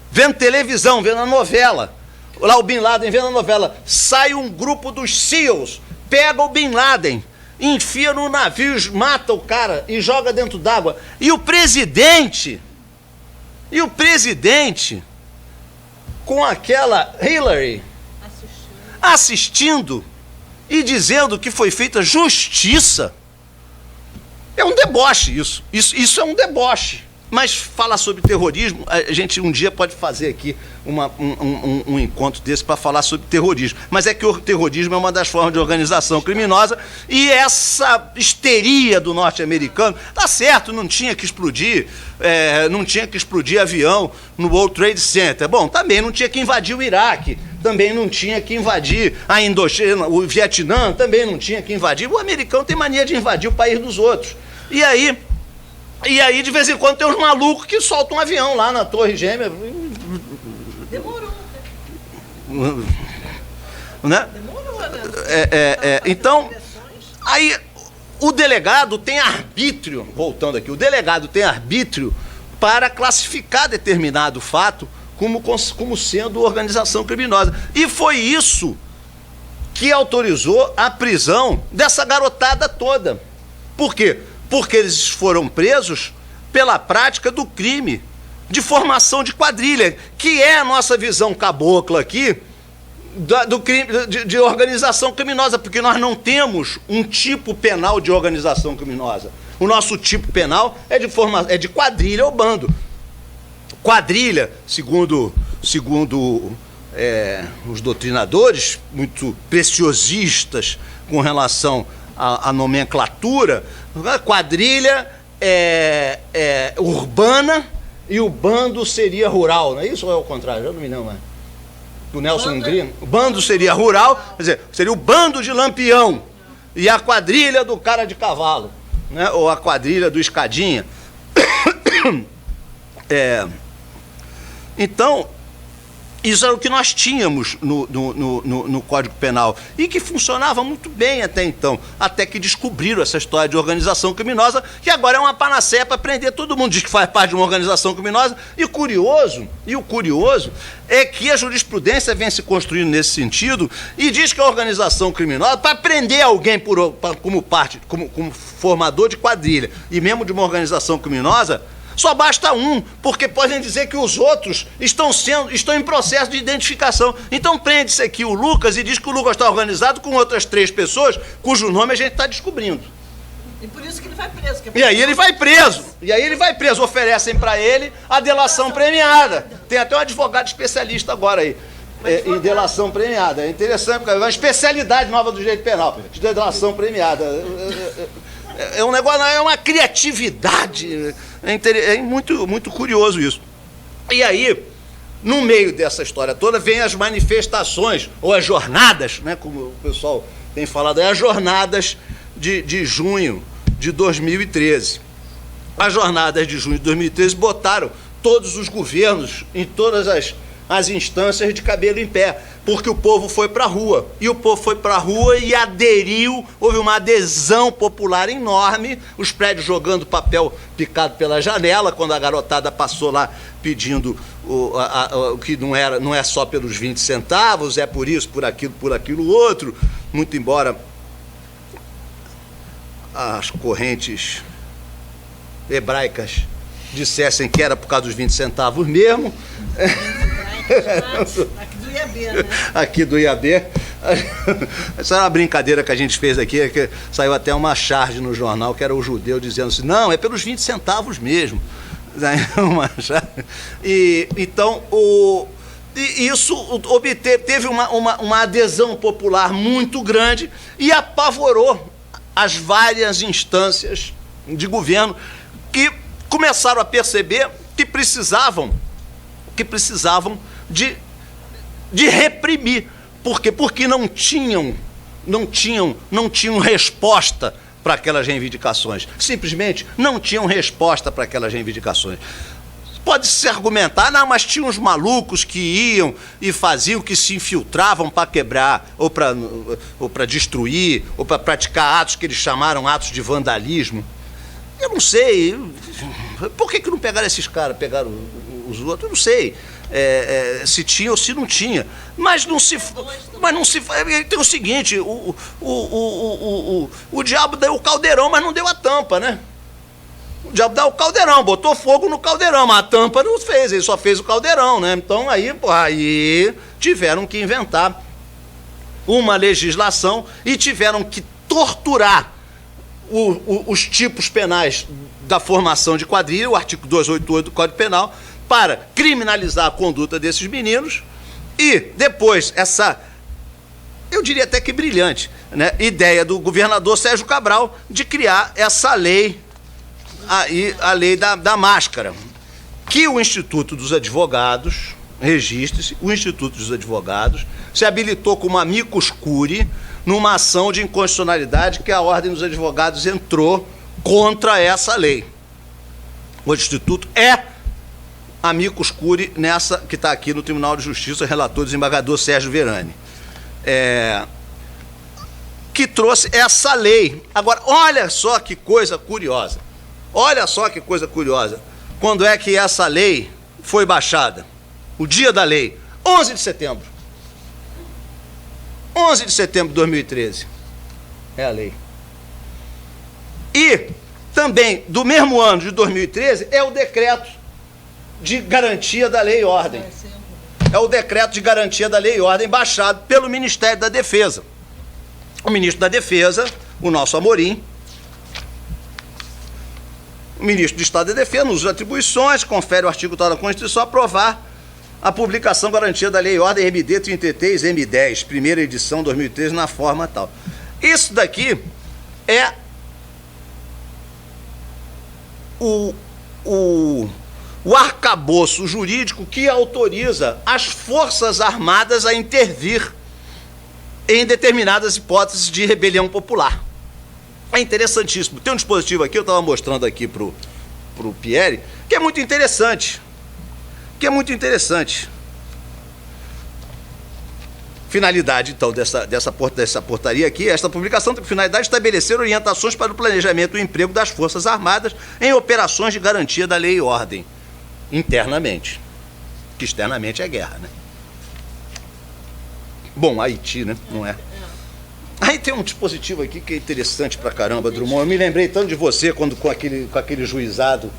vendo televisão, vendo a novela, lá o Bin Laden vendo a novela, sai um grupo dos SEALs, pega o Bin Laden, enfia no navio, mata o cara e joga dentro d'água. E o presidente, com aquela Hillary assistindo e dizendo que foi feita justiça. É um deboche isso. Isso é um deboche. Mas falar sobre terrorismo, a gente um dia pode fazer aqui um encontro desse para falar sobre terrorismo. Mas é que o terrorismo é uma das formas de organização criminosa e essa histeria do norte-americano, tá certo, não tinha que explodir avião no World Trade Center. Bom, também não tinha que invadir o Iraque, também não tinha que invadir a Indochina, o Vietnã, também não tinha que invadir. O americano tem mania de invadir o país dos outros. E aí, de vez em quando, tem uns malucos que soltam um avião lá na Torre Gêmea. Demorou. Né? Demorou, né? Então, aí o delegado tem arbítrio, voltando aqui, o delegado tem arbítrio para classificar determinado fato como sendo organização criminosa. E foi isso que autorizou a prisão dessa garotada toda. Por quê? Porque eles foram presos pela prática do crime de formação de quadrilha, que é a nossa visão cabocla aqui do crime de organização criminosa, porque nós não temos um tipo penal de organização criminosa. O nosso tipo penal é de quadrilha ou bando. Quadrilha, segundo os doutrinadores, muito preciosistas com relação à nomenclatura, quadrilha é urbana e o bando seria rural, não é isso ou é o contrário? Eu não me lembro mais. O Nelson Green. O bando seria rural, quer dizer, seria o bando de Lampião e a quadrilha do cara de cavalo, né? Ou a quadrilha do escadinha. Então, isso era o que nós tínhamos no Código Penal e que funcionava muito bem até então, até que descobriram essa história de organização criminosa, que agora é uma panaceia para prender todo mundo, diz que faz parte de uma organização criminosa. E o curioso é que a jurisprudência vem se construindo nesse sentido e diz que a organização criminosa, para prender alguém como formador de quadrilha e mesmo de uma organização criminosa, Só basta um, porque podem dizer que os outros estão em processo de identificação. Então prende-se aqui o Lucas e diz que o Lucas está organizado com outras 3 pessoas, cujo nome a gente está descobrindo. E por isso que ele vai preso. E aí ele vai preso. Oferecem para ele a delação premiada. Tem até um advogado especialista agora aí, em delação premiada. É interessante, porque é uma especialidade nova do direito penal, de delação premiada. É um negócio, é uma criatividade. É muito, muito curioso isso. E aí, no meio dessa história toda, vem as manifestações, ou as jornadas, né, como o pessoal tem falado, as jornadas de junho de 2013. As jornadas de junho de 2013 botaram todos os governos em todas as instâncias de cabelo em pé, porque o povo foi para a rua. E o povo foi para a rua e aderiu, houve uma adesão popular enorme, os prédios jogando papel picado pela janela, quando a garotada passou lá pedindo o que não é só pelos 20 centavos, é por isso, por aquilo outro, muito embora as correntes hebraicas dissessem que era por causa dos 20 centavos mesmo. Aqui do IAB, né? Aqui do IAB. Essa era uma brincadeira que a gente fez aqui, que saiu até uma charge no jornal, que era o judeu dizendo assim, não, é pelos 20 centavos mesmo. Então, isso teve uma adesão popular muito grande e apavorou as várias instâncias de governo que começaram a perceber que precisavam de reprimir. Por quê? Porque não tinham resposta para aquelas reivindicações. Simplesmente não tinham resposta para aquelas reivindicações. Pode-se argumentar, não, mas tinha uns malucos que iam e faziam, que se infiltravam para quebrar, ou para destruir, ou para praticar atos que eles chamaram atos de vandalismo. Eu não sei. Por que não pegaram esses caras, pegaram os outros? Eu não sei se tinha ou se não tinha. Mas não se tem o seguinte, o diabo deu o caldeirão, mas não deu a tampa, né? O diabo deu o caldeirão, botou fogo no caldeirão, mas a tampa não fez, ele só fez o caldeirão, né? Então aí tiveram que inventar uma legislação e tiveram que torturar os tipos penais da formação de quadrilha, o artigo 288 do Código Penal, para criminalizar a conduta desses meninos e depois eu diria até que brilhante, né, ideia do governador Sérgio Cabral de criar essa lei, a lei da máscara, que o Instituto dos Advogados, registre-se, o Instituto dos Advogados se habilitou como amicus curiae numa ação de inconstitucionalidade que a Ordem dos Advogados entrou contra essa lei. O Instituto é amicus curiae nessa que está aqui no Tribunal de Justiça, relator desembargador Sérgio Verani, que trouxe essa lei. Agora, olha só que coisa curiosa. Olha só que coisa curiosa. Quando é que essa lei foi baixada? O dia da lei, 11 de setembro. 11 de setembro de 2013. É a lei. E também, do mesmo ano de 2013, é o decreto de garantia da lei e ordem. É o decreto de garantia da lei e ordem baixado pelo Ministério da Defesa. O ministro da Defesa, o nosso Amorim, o ministro do Estado da Defesa, nos usa atribuições, confere o artigo tal da Constituição, aprovar a publicação garantia da Lei e Ordem MD 33 M10, primeira edição 2013, na forma tal. Isso daqui é o arcabouço jurídico que autoriza as Forças Armadas a intervir em determinadas hipóteses de rebelião popular. É interessantíssimo. Tem um dispositivo aqui, eu estava mostrando aqui para o Pierre, que é muito interessante. Finalidade, então, dessa portaria aqui, esta publicação tem por finalidade de estabelecer orientações para o planejamento e o emprego das Forças Armadas em operações de garantia da lei e ordem, internamente. Que externamente é guerra, né? Bom, Haiti, né? Não é? Aí tem um dispositivo aqui que é interessante pra caramba, Drummond. Eu me lembrei tanto de você quando com aquele juizado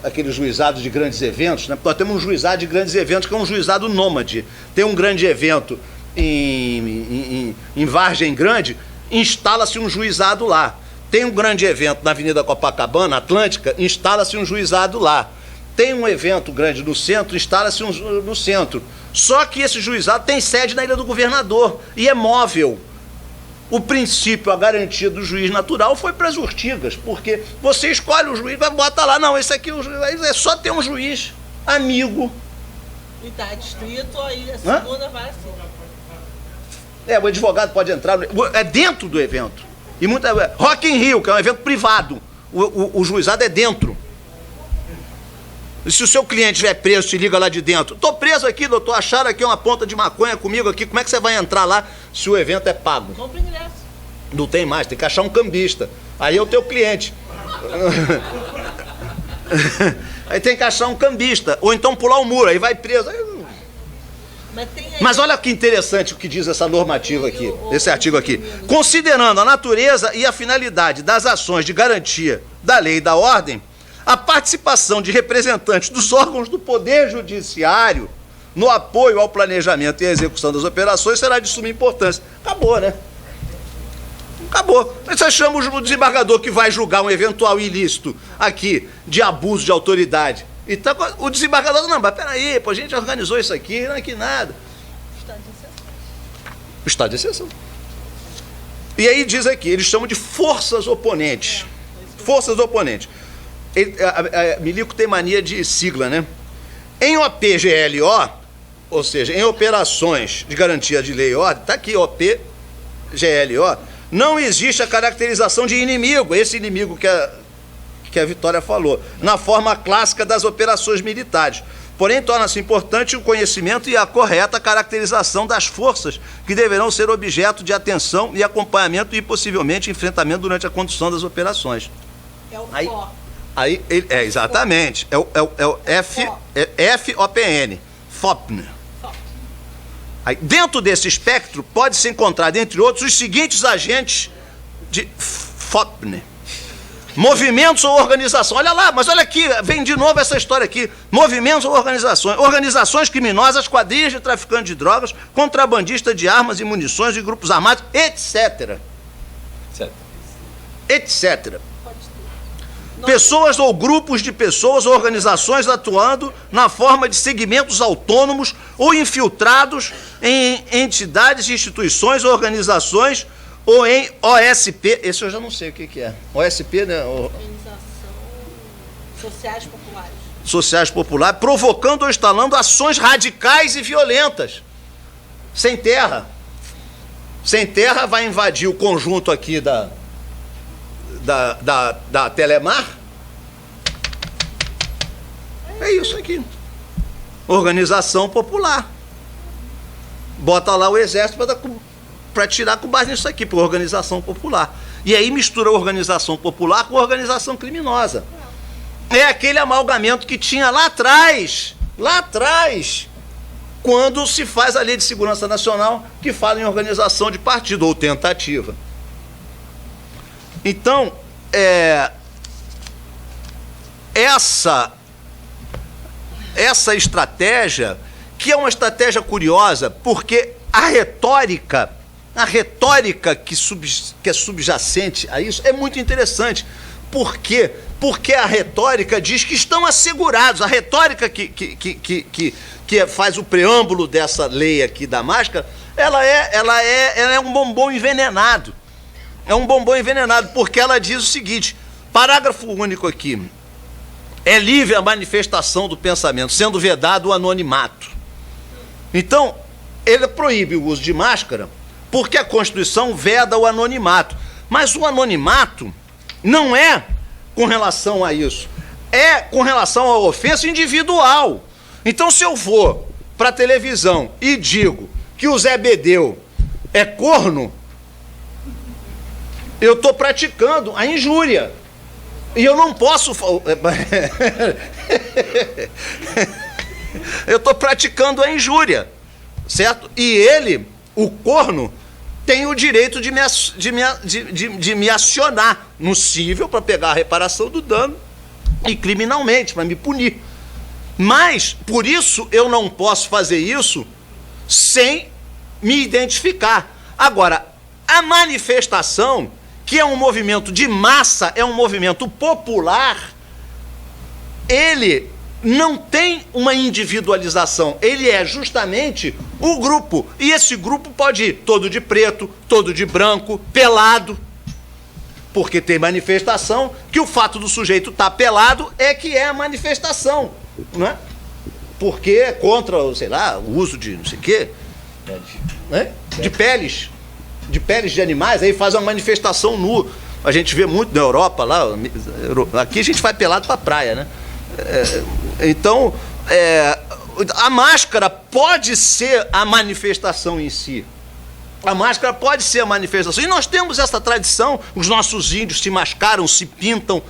aqueles juizados de grandes eventos, né? Nós temos um juizado de grandes eventos que é um juizado nômade. Tem um grande evento em Vargem Grande, instala-se um juizado lá. Tem um grande evento na Avenida Copacabana, Atlântica, instala-se um juizado lá. Tem um evento grande no centro, instala-se no centro. Só que esse juizado tem sede na Ilha do Governador e é móvel. O princípio, a garantia do juiz natural foi para as urtigas, porque você escolhe o juiz, vai botar lá, não, esse aqui é só ter um juiz amigo. E está distrito, aí a segunda vai assim. O advogado pode entrar, é dentro do evento. E Rock in Rio, que é um evento privado, o juizado é dentro. E se o seu cliente estiver preso, te liga lá de dentro. Estou preso aqui, doutor, acharam aqui uma ponta de maconha comigo aqui, como é que você vai entrar lá se o evento é pago? Compre ingresso. Não tem mais, tem que achar um cambista. Aí é o teu cliente. Aí tem que achar um cambista, ou então pular o muro, aí vai preso. Mas olha que interessante o que diz essa normativa aqui, esse artigo aqui. Considerando a natureza e a finalidade das ações de garantia da lei e da ordem, a participação de representantes dos órgãos do Poder Judiciário no apoio ao planejamento e à execução das operações será de suma importância. Acabou, né? Acabou. Você chama o desembargador que vai julgar um eventual ilícito aqui de abuso de autoridade. Então, o desembargador, não, mas peraí, pô, a gente organizou isso aqui, não é que nada. Estado de exceção. Estado de exceção. E aí diz aqui, eles chamam de forças oponentes. Forças oponentes. Milico tem mania de sigla, né? Em OPGLO, ou seja, em operações de garantia de lei e ordem, está aqui, OPGLO, não existe a caracterização de inimigo, esse inimigo que a Vitória falou, na forma clássica das operações militares. Porém, torna-se importante o conhecimento e a correta caracterização das forças que deverão ser objeto de atenção e acompanhamento e, possivelmente, enfrentamento durante a condução das operações. É o Exatamente. É o FOPN. FOPN. Aí, dentro desse espectro, pode-se encontrar, dentre outros, os seguintes agentes de FOPN. Movimentos ou organizações. Olha lá, mas olha aqui, vem de novo essa história aqui. Movimentos ou organizações. Organizações criminosas, quadrilhas de traficantes de drogas, contrabandistas de armas e munições de grupos armados, etc. Etc. Pessoas ou grupos de pessoas ou organizações atuando na forma de segmentos autônomos ou infiltrados em entidades, instituições, organizações ou em OSP. Esse eu já não sei o que é. OSP, né? Organização Sociais Populares. Sociais Populares, provocando ou instalando ações radicais e violentas. Sem terra. Sem terra vai invadir o conjunto aqui da Telemar. É isso aqui. Organização popular. Bota lá o exército para tirar com base nisso aqui, por organização popular. E aí mistura a organização popular com a organização criminosa. É aquele amalgamento que tinha lá atrás, quando se faz a Lei de Segurança Nacional, que fala em organização de partido, ou tentativa. Então, essa estratégia, que é uma estratégia curiosa, porque a retórica que é subjacente a isso é muito interessante. Por quê? Porque a retórica diz que estão assegurados. A retórica que faz o preâmbulo dessa lei aqui da máscara, ela é um bombom envenenado. É um bombom envenenado, porque ela diz o seguinte, parágrafo único aqui, é livre a manifestação do pensamento, sendo vedado o anonimato. Então, ele proíbe o uso de máscara, porque a Constituição veda o anonimato. Mas o anonimato não é com relação a isso, é com relação à ofensa individual. Então, se eu vou para a televisão e digo que o Zé Bedeu é corno, eu estou praticando a injúria. E eu não posso... eu estou praticando a injúria, certo? E ele, o corno, tem o direito de me acionar no cível para pegar a reparação do dano e criminalmente, para me punir. Mas, por isso, eu não posso fazer isso sem me identificar. Agora, a manifestação, que é um movimento de massa, é um movimento popular, ele não tem uma individualização, ele é justamente o grupo. E esse grupo pode ir todo de preto, todo de branco, pelado, porque tem manifestação que o fato do sujeito estar pelado é que é a manifestação, não é? Porque é contra, sei lá, o uso de não sei o quê, né? De peles de animais, aí faz uma manifestação nu. A gente vê muito na Europa, lá, aqui a gente vai pelado para a praia, né? Então, a máscara pode ser a manifestação em si. A máscara pode ser a manifestação. E nós temos essa tradição, os nossos índios se mascaram, se pintam,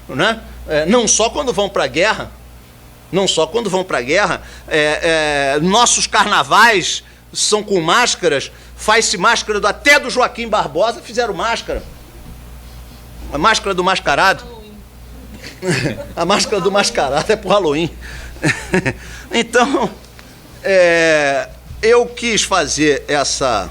né? Não só quando vão para a guerra, nossos carnavais são com máscaras, faz-se máscara até do Joaquim Barbosa, fizeram máscara. A máscara do mascarado. A máscara do mascarado é pro Halloween. Então, eu quis fazer essa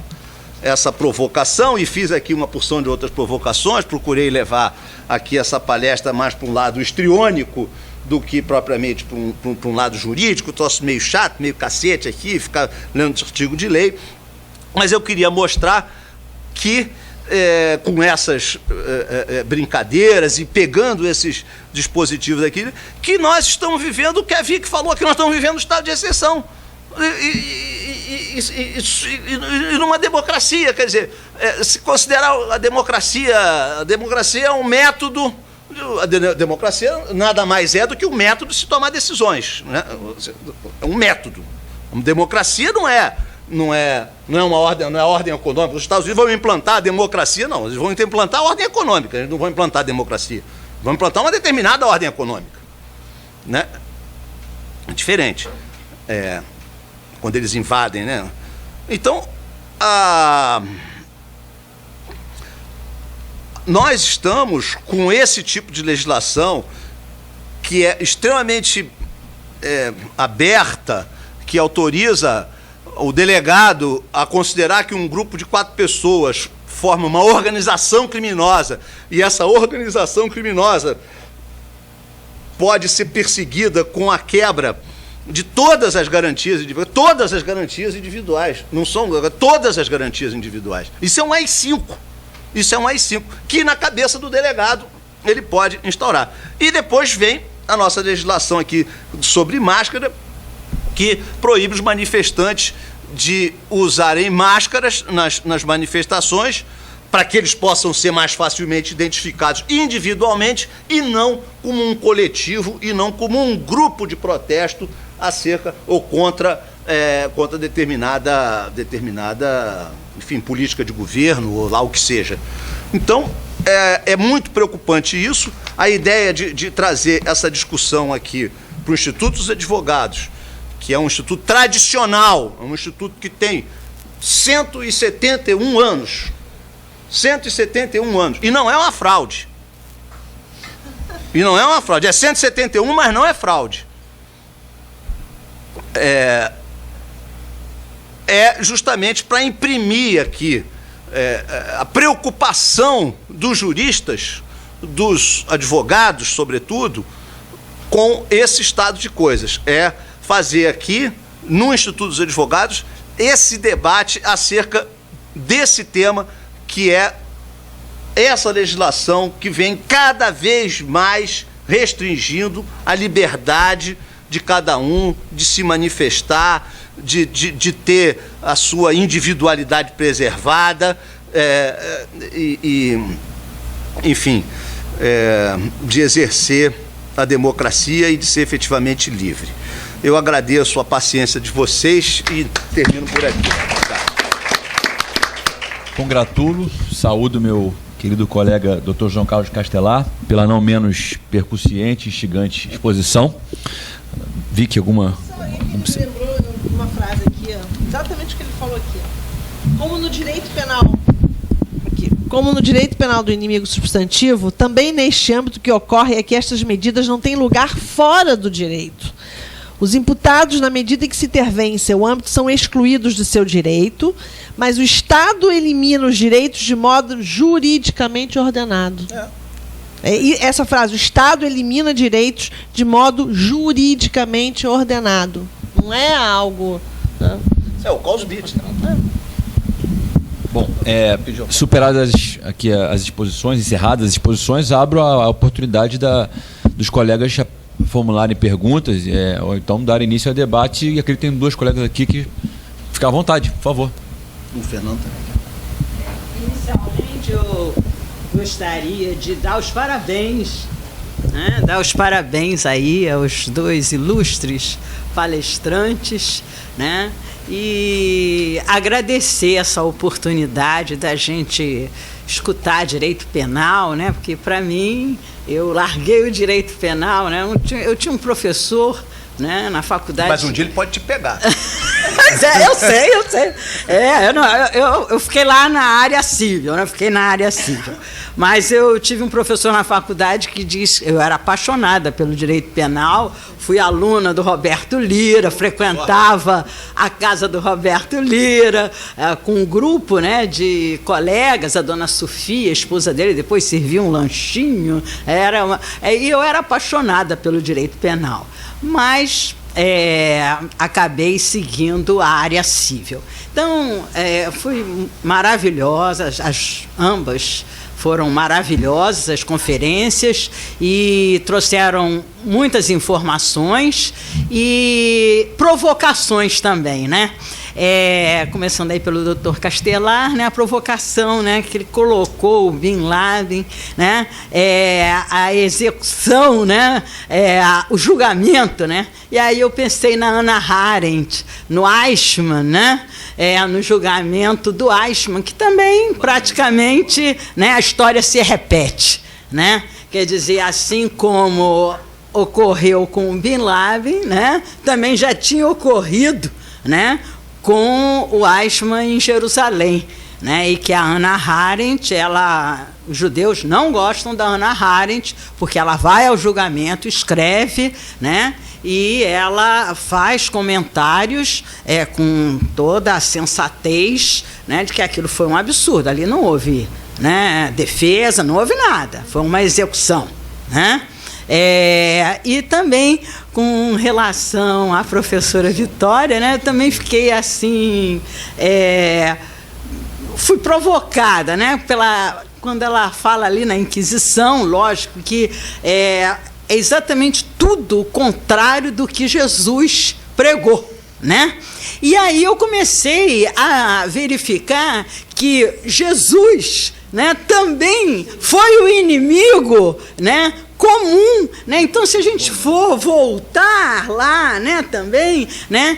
provocação e fiz aqui uma porção de outras provocações, procurei levar aqui essa palestra mais para um lado histriônico do que propriamente para um lado jurídico, troço meio chato, meio cacete aqui, ficar lendo artigo de lei, mas eu queria mostrar que com essas brincadeiras e pegando esses dispositivos aqui, que nós estamos vivendo o que a Vicky falou, que nós estamos vivendo o estado de exceção. E numa democracia, quer dizer, se considerar a democracia é um método, a democracia nada mais é do que um método de se tomar decisões, né? É um método. Uma democracia não é uma ordem, não é a ordem econômica. Os Estados Unidos vão implantar a democracia, não. Eles vão implantar a ordem econômica, eles não vão implantar a democracia. Vão implantar uma determinada ordem econômica, né? É diferente. Quando eles invadem, né? Então, nós estamos com esse tipo de legislação que é extremamente aberta, que autoriza o delegado a considerar que um grupo de 4 pessoas forma uma organização criminosa e essa organização criminosa pode ser perseguida com a quebra de todas as garantias individuais, não são todas as garantias individuais. Isso é um AI-5, que na cabeça do delegado ele pode instaurar. E depois vem a nossa legislação aqui sobre máscara, que proíbe os manifestantes de usarem máscaras nas manifestações, para que eles possam ser mais facilmente identificados individualmente e não como um coletivo e não como um grupo de protesto acerca ou contra determinada, enfim, política de governo ou lá o que seja. Então, é muito preocupante isso. A ideia de trazer essa discussão aqui para o Instituto dos Advogados, que é um instituto tradicional, é um instituto que tem 171 anos. 171 anos. E não é uma fraude. É 171, mas não é fraude. Justamente para imprimir aqui a preocupação dos juristas, dos advogados, sobretudo, com esse estado de coisas. Fazer aqui, no Instituto dos Advogados, esse debate acerca desse tema, que é essa legislação que vem cada vez mais restringindo a liberdade de cada um de se manifestar, de ter a sua individualidade preservada, enfim, de exercer a democracia e de ser efetivamente livre. Eu agradeço a paciência de vocês e termino por aqui. Congratulo, saúdo meu querido colega Dr. João Carlos Castelar pela não menos percussiente e instigante exposição. Vi que alguma... Ele lembrou uma frase aqui, exatamente o que ele falou aqui. Como no direito penal, aqui, Como no direito penal do inimigo substantivo, também neste âmbito que ocorre é que estas medidas não têm lugar fora do direito. Os imputados, na medida em que se intervém em seu âmbito, são excluídos de seu direito, mas o Estado elimina os direitos de modo juridicamente ordenado. E essa frase, o Estado elimina direitos de modo juridicamente ordenado. Não é algo... Né? É o cause bit. Bom, superadas aqui as exposições, encerradas as exposições, abro a oportunidade dos colegas formularem perguntas ou então dar início ao debate. E acredito que tem 2 colegas aqui que fiquem à vontade, por favor. O Fernando também. Inicialmente, eu gostaria de dar os parabéns, né? Dar os parabéns aí aos 2 ilustres palestrantes, né? E agradecer essa oportunidade da gente escutar direito penal, né? Porque, para mim, eu larguei o direito penal, né? Eu tinha um professor, né, na faculdade... Mas um dia ele pode te pegar. Eu sei. Eu fiquei lá na área civil, né? Fiquei na área civil. Mas eu tive um professor na faculdade que disse... Eu era apaixonada pelo direito penal, fui aluna do Roberto Lira, frequentava a casa do Roberto Lira, com um grupo, né, de colegas, a dona Sofia, a esposa dele, depois servia um lanchinho. E eu era apaixonada pelo direito penal. Mas acabei seguindo a área civil. Então, foi maravilhosa, ambas foram maravilhosas as conferências e trouxeram muitas informações e provocações também, né? Começando aí pelo Dr. Castelar, né, a provocação, né, que ele colocou o Bin Laden, né, a execução, né, o julgamento, né, e aí eu pensei na Hannah Arendt, no Eichmann, né, no julgamento do Eichmann, que também praticamente, né, a história se repete, né, quer dizer, assim como ocorreu com o Bin Laden, né, também já tinha ocorrido, né, com o Eichmann em Jerusalém, né? E que a Hannah Arendt, os judeus não gostam da Hannah Arendt, porque ela vai ao julgamento, escreve, né? E ela faz comentários com toda a sensatez, né, de que aquilo foi um absurdo. Ali não houve, né, defesa, não houve nada, foi uma execução, né? E também com relação à professora Vitória, né, eu também fiquei assim, fui provocada, né, quando ela fala ali na Inquisição, lógico que é exatamente tudo o contrário do que Jesus pregou, né? E aí eu comecei a verificar que Jesus, né, também foi o inimigo, né, comum, né? Então, se a gente for voltar lá, né, também, né,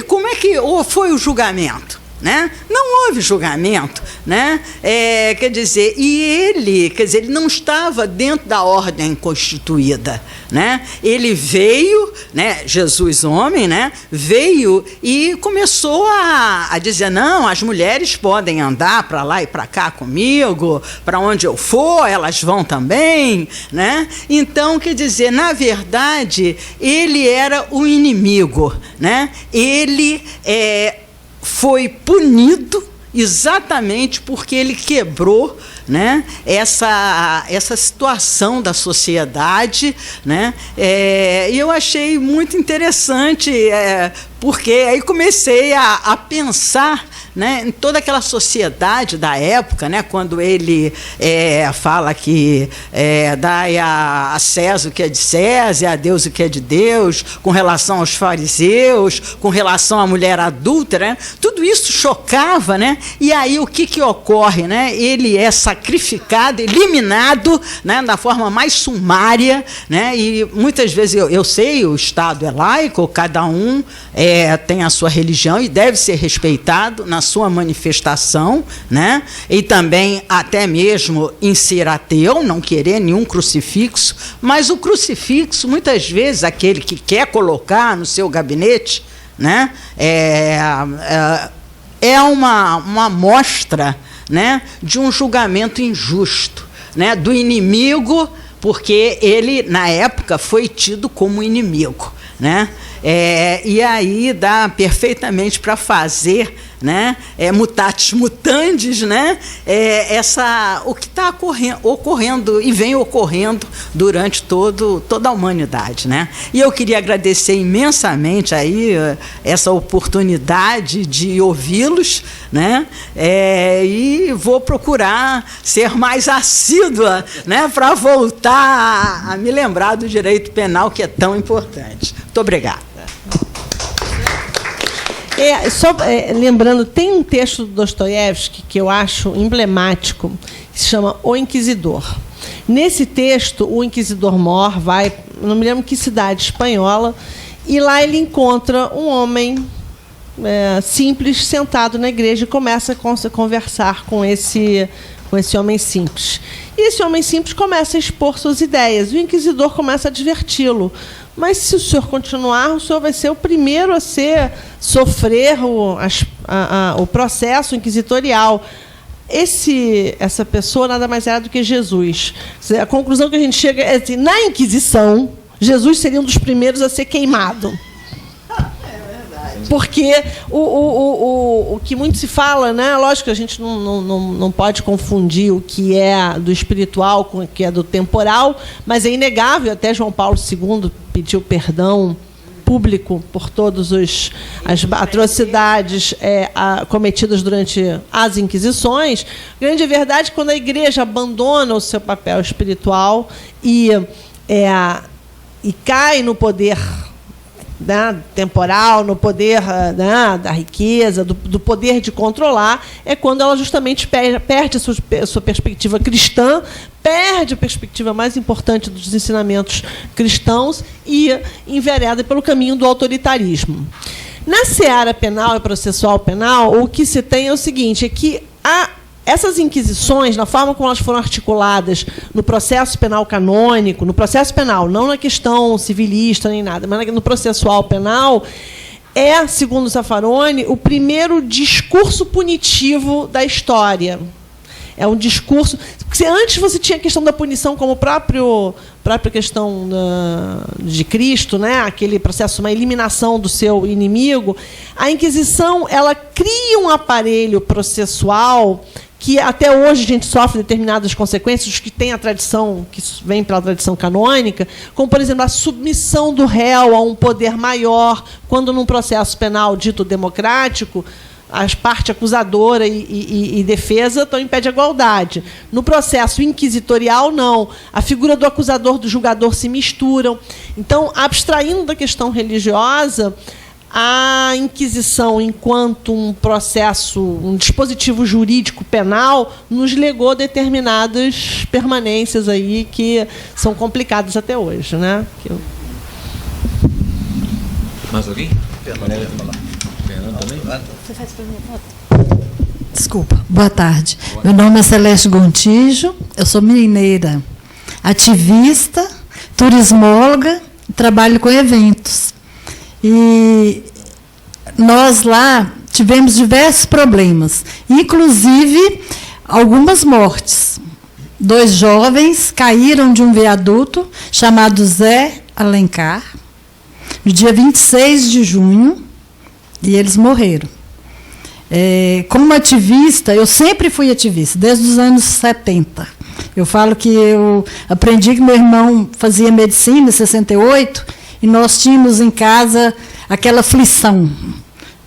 como é que foi o julgamento? Né? Não houve julgamento, né? Quer dizer, ele não estava dentro da ordem constituída, né? Ele veio, né? Jesus homem, né? Veio e começou a dizer, não, as mulheres podem andar para lá e para cá comigo, para onde eu for, elas vão também, né? Então, quer dizer, na verdade, ele era o inimigo, né? Ele foi punido exatamente porque ele quebrou, né, essa situação da sociedade, né, e eu achei muito interessante, porque aí comecei a pensar, né, em toda aquela sociedade da época, né, quando ele fala que dai a César o que é de César, e a Deus o que é de Deus, com relação aos fariseus, com relação à mulher adúltera, né, tudo isso chocava, né, e aí o que ocorre, né, ele é sacrificado, eliminado, né, da forma mais sumária, né, e muitas vezes eu sei, o Estado é laico, cada um tem a sua religião e deve ser respeitado na sua manifestação, né? E também até mesmo em ser ateu, não querer nenhum crucifixo, mas o crucifixo, muitas vezes, aquele que quer colocar no seu gabinete, né? É uma amostra, né, de um julgamento injusto, né, do inimigo, porque ele, na época, foi tido como inimigo, né? E aí dá perfeitamente para fazer, né, mutatis mutandis, né, o que está ocorrendo e vem ocorrendo durante toda a humanidade, né? E eu queria agradecer imensamente aí essa oportunidade de ouvi-los, né, e vou procurar ser mais assídua, né, para voltar a me lembrar do direito penal, que é tão importante. Muito obrigada. Lembrando, tem um texto do Dostoiévski que eu acho emblemático, que se chama O Inquisidor. Nesse texto, o inquisidor Mor vai, não me lembro que cidade espanhola, e lá ele encontra um homem simples sentado na igreja e começa a conversar com esse homem simples. E esse homem simples começa a expor suas ideias. O inquisidor começa a adverti-lo. Mas, se o senhor continuar, o senhor vai ser o primeiro a sofrer o processo inquisitorial. Essa pessoa nada mais era do que Jesus. A conclusão que a gente chega é assim: na Inquisição, Jesus seria um dos primeiros a ser queimado. Porque o que muito se fala, né? Lógico que a gente não pode confundir o que é do espiritual com o que é do temporal, mas é inegável, até João Paulo II pediu perdão público por todas as atrocidades cometidas durante as Inquisições. Grande verdade, quando a Igreja abandona o seu papel espiritual e cai no poder, né, temporal, no poder, né, da riqueza, do poder de controlar, é quando ela justamente perde a sua perspectiva cristã, perde a perspectiva mais importante dos ensinamentos cristãos e envereda pelo caminho do autoritarismo. Na seara penal e processual penal, o que se tem é o seguinte, é que essas inquisições, na forma como elas foram articuladas no processo penal canônico, no processo penal, não na questão civilista nem nada, mas no processual penal, segundo Zaffaroni, o primeiro discurso punitivo da história. É um discurso... Porque antes você tinha a questão da punição como própria questão de Cristo, né? Aquele processo, uma eliminação do seu inimigo. A Inquisição, ela cria um aparelho processual que até hoje a gente sofre determinadas consequências, que tem a tradição, que vem pela tradição canônica, como, por exemplo, a submissão do réu a um poder maior, quando num processo penal dito democrático, as partes acusadora e defesa estão em pé de igualdade. No processo inquisitorial, não. A figura do acusador, do julgador se misturam. Então, abstraindo da questão religiosa, a Inquisição, enquanto um processo, um dispositivo jurídico penal, nos legou determinadas permanências aí que são complicadas até hoje, né? Mais alguém? Desculpa, boa tarde. Meu nome é Celeste Gontijo, eu sou mineira, ativista, turismóloga, trabalho com eventos. E nós lá tivemos diversos problemas, inclusive algumas mortes. 2 jovens caíram de um viaduto chamado Zé Alencar, no dia 26 de junho, e eles morreram. Como ativista, eu sempre fui ativista, desde os anos 70. Eu falo que eu aprendi que meu irmão fazia medicina em 68, e nós tínhamos em casa aquela aflição,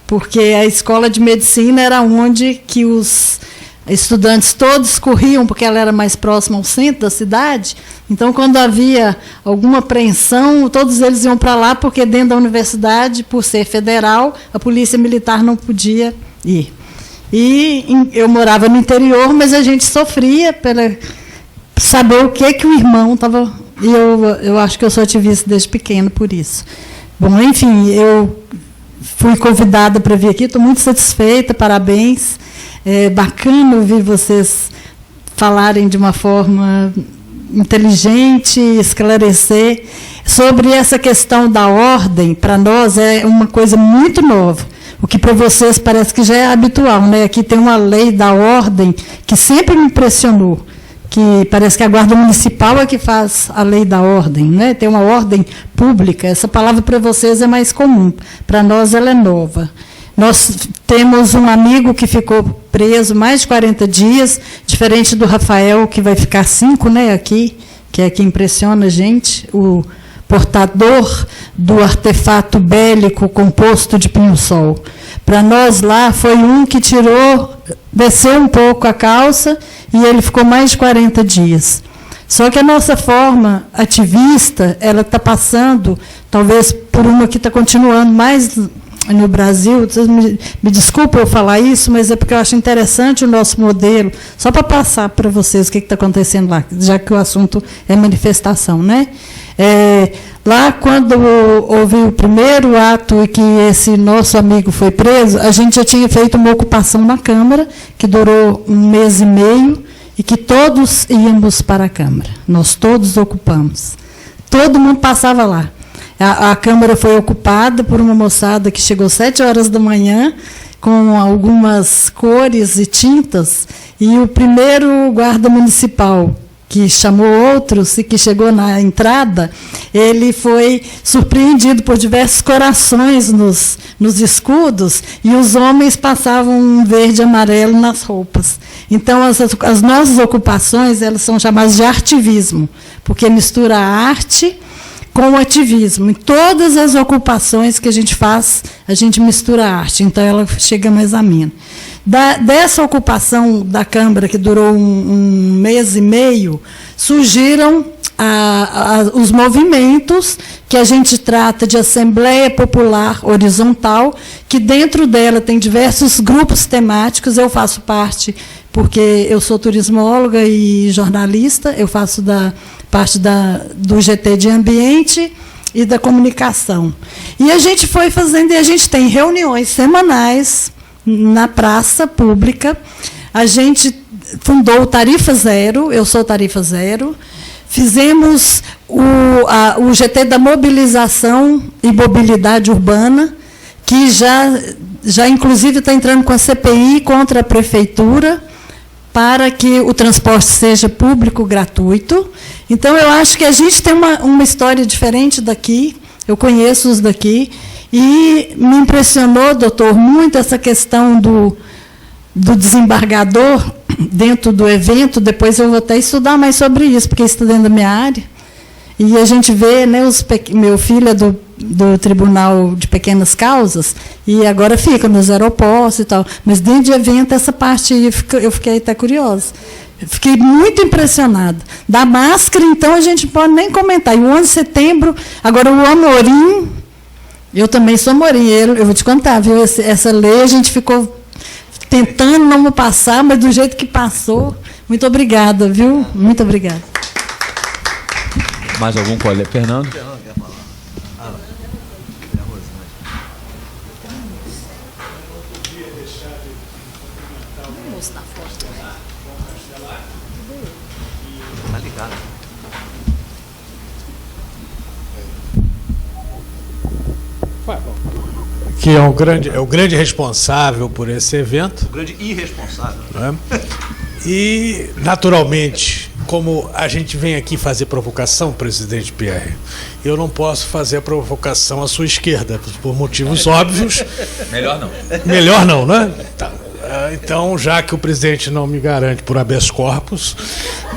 porque a escola de medicina era onde que os estudantes todos corriam, porque ela era mais próxima ao centro da cidade. Então, quando havia alguma apreensão, todos eles iam para lá, porque dentro da universidade, por ser federal, a polícia militar não podia ir. E eu morava no interior, mas a gente sofria para saber o que o irmão estava... E eu acho que eu sou ativista desde pequeno por isso. Bom, enfim, eu fui convidada para vir aqui, estou muito satisfeita, parabéns. É bacana ouvir vocês falarem de uma forma inteligente, esclarecer. Sobre essa questão da ordem, para nós é uma coisa muito nova, o que para vocês parece que já é habitual, né? Aqui tem uma lei da ordem que sempre me impressionou, que parece que a Guarda Municipal é que faz a lei da ordem, né? Tem uma ordem pública. Essa palavra para vocês é mais comum, para nós ela é nova. Nós temos um amigo que ficou preso mais de 40 dias, diferente do Rafael, que vai ficar 5, né, aqui, que é que impressiona a gente, o portador do artefato bélico composto de pinho-sol. Para nós lá, foi um que desceu um pouco a calça e ele ficou mais de 40 dias. Só que a nossa forma ativista, ela está passando, talvez por uma que está continuando mais no Brasil, vocês me desculpem eu falar isso, mas é porque eu acho interessante o nosso modelo, só para passar para vocês o que está acontecendo lá, já que o assunto é manifestação, né? Lá, quando houve o primeiro ato e que esse nosso amigo foi preso, a gente já tinha feito uma ocupação na Câmara, que durou 1 mês e meio, e que todos íamos para a Câmara. Nós todos ocupamos. Todo mundo passava lá. A Câmara foi ocupada por uma moçada que chegou às 7 horas da manhã, com algumas cores e tintas, e o primeiro guarda municipal, que chamou outros e que chegou na entrada, ele foi surpreendido por diversos corações nos escudos, e os homens passavam um verde e amarelo nas roupas. Então, as nossas ocupações, elas são chamadas de artivismo, porque mistura a arte com o ativismo. Em todas as ocupações que a gente faz, a gente mistura a arte, então ela chega mais amena. Dessa ocupação da Câmara, que durou 1 mês e meio, surgiram os movimentos que a gente trata de Assembleia Popular Horizontal, que dentro dela tem diversos grupos temáticos. Eu faço parte, porque eu sou turismóloga e jornalista, eu faço parte do GT de Ambiente e da Comunicação. E a gente foi fazendo, e a gente tem reuniões semanais na praça pública. A gente fundou o Tarifa Zero, eu sou Tarifa Zero. Fizemos o GT da Mobilização e Mobilidade Urbana, que já inclusive está entrando com a CPI contra a Prefeitura, para que o transporte seja público, gratuito. Então, eu acho que a gente tem uma história diferente daqui, eu conheço os daqui, e me impressionou, doutor, muito essa questão do desembargador dentro do evento. Depois eu vou até estudar mais sobre isso, porque isso está dentro da minha área. E a gente vê, né, meu filho é do Tribunal de Pequenas Causas, e agora fica nos aeroportos e tal. Mas dentro de evento, essa parte aí, eu fiquei até curiosa. Fiquei muito impressionada. Da máscara, então, a gente não pode nem comentar. E o 11 de setembro, agora o Amorim, eu também sou Amorim, eu vou te contar, viu? Essa lei a gente ficou tentando não passar, mas do jeito que passou. Muito obrigada, viu? Muito obrigada. Mais algum colega? Fernando? Tá ligado. Que é o grande responsável por esse evento. O grande irresponsável. Né? E, naturalmente, como a gente vem aqui fazer provocação, presidente Pierre, eu não posso fazer a provocação à sua esquerda, por motivos óbvios. Melhor não. Melhor não, né? Tá. Então, já que o presidente não me garante por habeas corpus,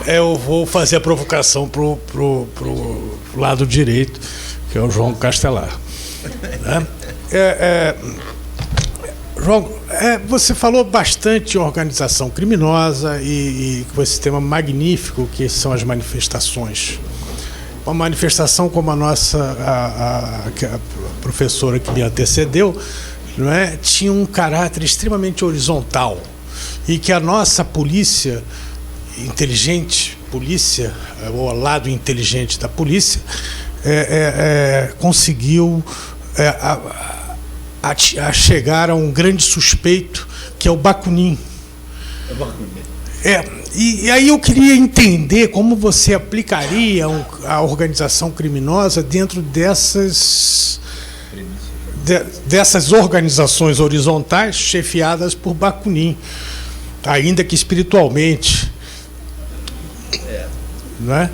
eu vou fazer a provocação pro lado direito, que é o João Castelar. Né? João, você falou bastante em organização criminosa e com esse tema magnífico que são as manifestações. Uma manifestação como a nossa, a professora que me antecedeu, não é, tinha um caráter extremamente horizontal, e que a nossa polícia inteligente, o lado inteligente da polícia, conseguiu a chegar a um grande suspeito, que é o Bakunin. E aí eu queria entender como você aplicaria a organização criminosa dentro dessas organizações horizontais chefiadas por Bakunin, ainda que espiritualmente. Não é?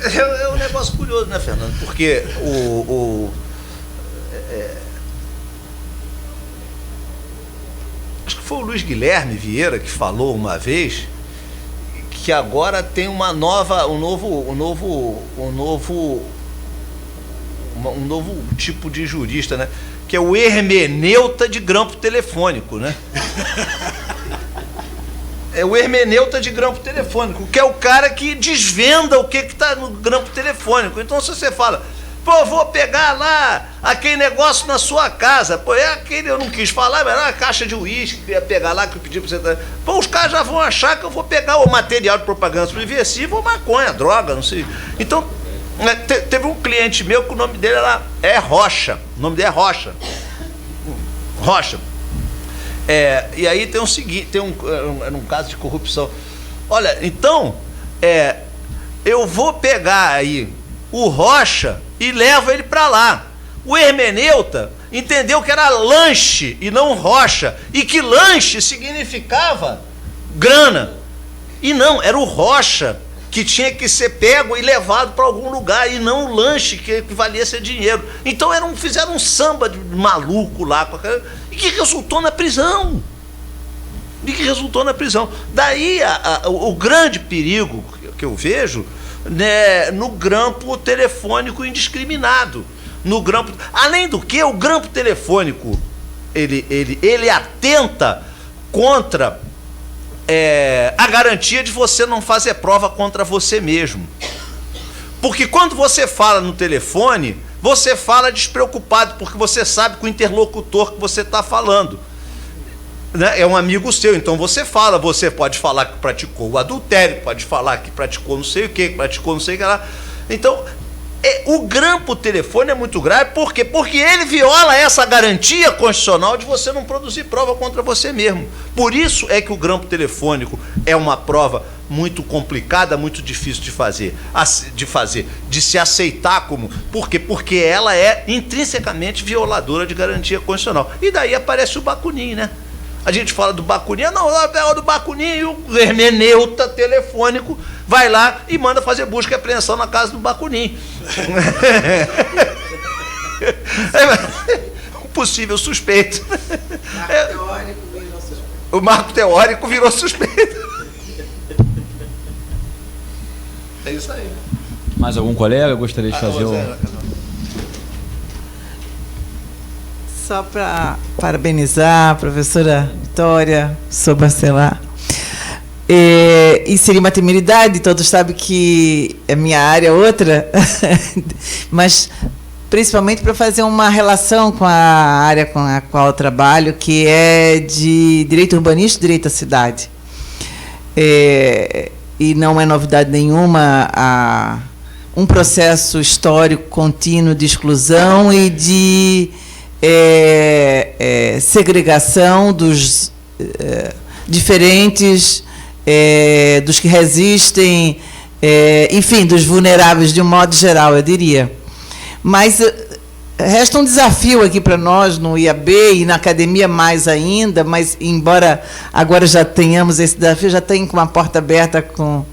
É um negócio curioso, né, Fernando? Porque acho que foi o Luiz Guilherme Vieira que falou uma vez que agora tem um novo tipo de jurista, né? Que é o hermeneuta de grampo telefônico, né? É o hermeneuta de grampo telefônico, que é o cara que desvenda o que está no grampo telefônico. Então, se você fala, pô, vou pegar lá aquele negócio na sua casa, pô, é aquele, eu não quis falar, mas era uma caixa de uísque que eu ia pegar lá, que eu pedi para você. Pô, os caras já vão achar que eu vou pegar o material de propaganda subversiva ou maconha, droga, não sei. Então, teve um cliente meu que o nome dele é Rocha. O nome dele é Rocha. E aí tem o seguinte, tem um caso de corrupção. Olha, então, eu vou pegar aí o Rocha e levo ele para lá. O hermeneuta entendeu que era lanche e não Rocha, e que lanche significava grana. E não, era o Rocha que tinha que ser pego e levado para algum lugar, e não o lanche que equivalia a ser dinheiro. Então fizeram um samba de maluco lá, e que resultou na prisão. Daí o grande perigo que eu vejo, né, no grampo telefônico indiscriminado. Além do que, o grampo telefônico ele atenta contra a garantia de você não fazer prova contra você mesmo. Porque quando você fala no telefone, você fala despreocupado, porque você sabe que o interlocutor que você está falando, né, é um amigo seu. Então você pode falar que praticou o adultério, pode falar que praticou não sei o que, praticou não sei o que lá. Então, o grampo telefone é muito grave. Por quê? Porque ele viola essa garantia constitucional de você não produzir prova contra você mesmo. Por isso é que o grampo telefônico é uma prova muito complicada, muito difícil de se aceitar como. Por quê? Porque ela é intrinsecamente violadora de garantia constitucional. E daí aparece o Bakunin, né? A gente fala do Bakunin, não, do Bakunin, e o hermeneuta telefônico vai lá e manda fazer busca e apreensão na casa do Bakunin. Um possível suspeito. O marco teórico virou suspeito. É isso aí. Mais algum colega gostaria de fazer Só para parabenizar a professora Vitória Sobacelar. E seria uma temeridade, todos sabem que a minha área é outra, mas principalmente para fazer uma relação com a área com a qual eu trabalho, que é de direito urbanístico e direito à cidade. E não é novidade nenhuma um processo histórico contínuo de exclusão e de segregação dos diferentes, dos que resistem, enfim, dos vulneráveis de um modo geral, eu diria. Mas resta um desafio aqui para nós no IAB e na academia mais ainda, mas embora agora já tenhamos esse desafio, já tenho com uma porta aberta com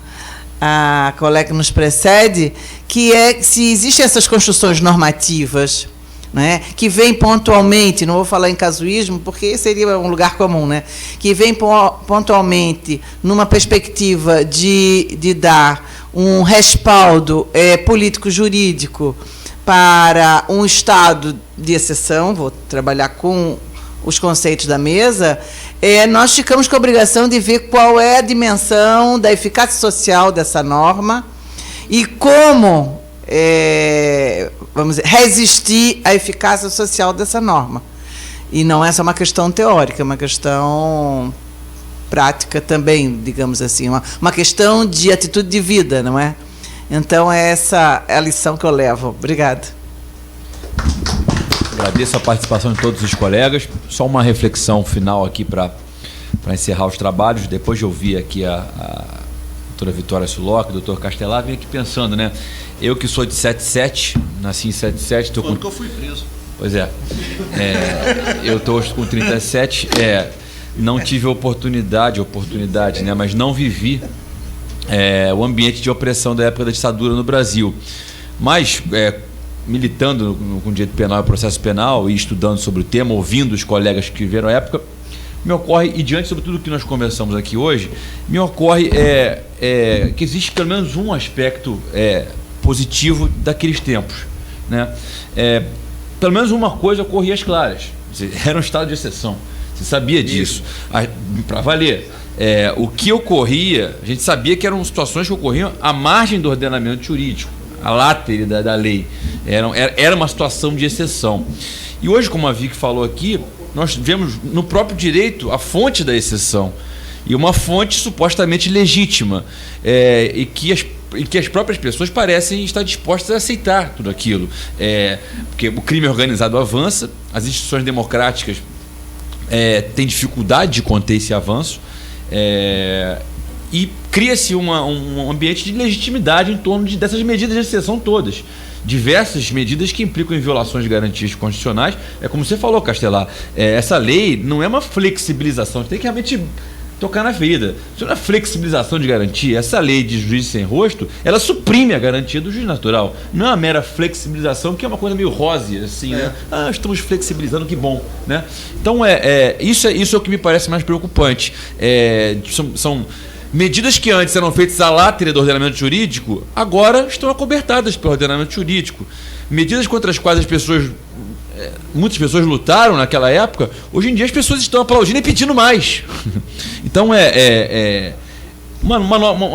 a colega que nos precede, que é se existem essas construções normativas, né, que vem pontualmente, não vou falar em casuísmo, porque seria um lugar comum, né, que vem pontualmente numa perspectiva de dar um respaldo político-jurídico para um estado de exceção, vou trabalhar com os conceitos da mesa, nós ficamos com a obrigação de ver qual é a dimensão da eficácia social dessa norma e como vamos dizer, resistir à eficácia social dessa norma. E não é só uma questão teórica, é uma questão prática também, digamos assim, uma questão de atitude de vida, não é? Então, essa é a lição que eu levo. Obrigada. Agradeço a participação de todos os colegas. Só uma reflexão final aqui para encerrar os trabalhos. Depois de ouvir aqui doutora Vitória Sulock, doutor Castelar, vim aqui pensando, né? Eu que sou de 77, nasci em 77, estou com... Quando que eu fui preso. Pois é. Eu estou com 37, não tive oportunidade, né? Mas não vivi o ambiente de opressão da época da ditadura no Brasil. Mas, militando com direito penal e processo penal e estudando sobre o tema, ouvindo os colegas que viveram a época, me ocorre, e diante sobre tudo que nós conversamos aqui hoje, me ocorre que existe pelo menos um aspecto positivo daqueles tempos, né? Pelo menos uma coisa ocorria às claras, era um estado de exceção, você sabia disso, para valer. O que ocorria, a gente sabia que eram situações que ocorriam à margem do ordenamento jurídico, a látera da lei, era uma situação de exceção. E hoje, como a Vicky falou aqui, nós vemos no próprio direito a fonte da exceção, e uma fonte supostamente legítima, e que as próprias pessoas parecem estar dispostas a aceitar tudo aquilo, porque o crime organizado avança, as instituições democráticas têm dificuldade de conter esse avanço, e cria-se um ambiente de legitimidade em torno dessas medidas de exceção todas. Diversas medidas que implicam em violações de garantias constitucionais. Como você falou, Castelar, essa lei não é uma flexibilização, tem que realmente tocar na ferida. Isso não é flexibilização de garantia. Essa lei de juiz sem rosto, ela suprime a garantia do juiz natural. Não é uma mera flexibilização, que é uma coisa meio rósea, assim, né? Estamos flexibilizando, que bom, né? Então, isso é o que me parece mais preocupante. São medidas que antes eram feitas à látera do ordenamento jurídico, agora estão acobertadas pelo ordenamento jurídico. Medidas contra as quais muitas pessoas lutaram naquela época, hoje em dia as pessoas estão aplaudindo e pedindo mais. Então,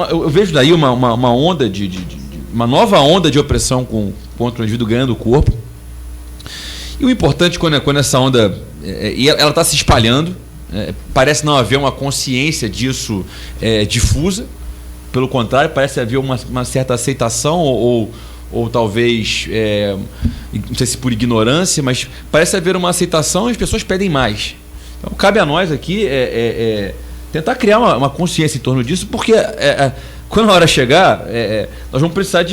eu vejo daí uma onda uma nova onda de opressão contra o indivíduo ganhando corpo. E o importante, quando essa onda ela está se espalhando, parece não haver uma consciência disso difusa. Pelo contrário, parece haver uma certa aceitação ou talvez, não sei se por ignorância, mas parece haver uma aceitação e as pessoas pedem mais. Então, cabe a nós aqui tentar criar uma consciência em torno disso, porque quando a hora chegar, nós vamos precisar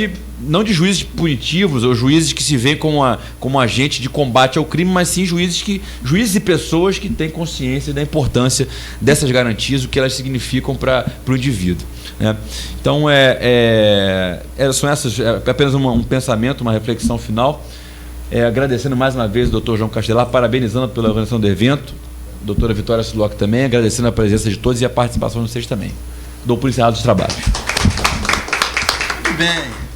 não de juízes punitivos ou juízes que se veem como agente de combate ao crime, mas sim juízes e pessoas que têm consciência da importância dessas garantias, o que elas significam para o indivíduo, né? Então, são essas, apenas um pensamento, uma reflexão final. Agradecendo mais uma vez o doutor João Castelar, parabenizando pela organização do evento, a doutora Vitória Sulock também, agradecendo a presença de todos e a participação de vocês também. Dou por encerrado os trabalhos. Muito bem.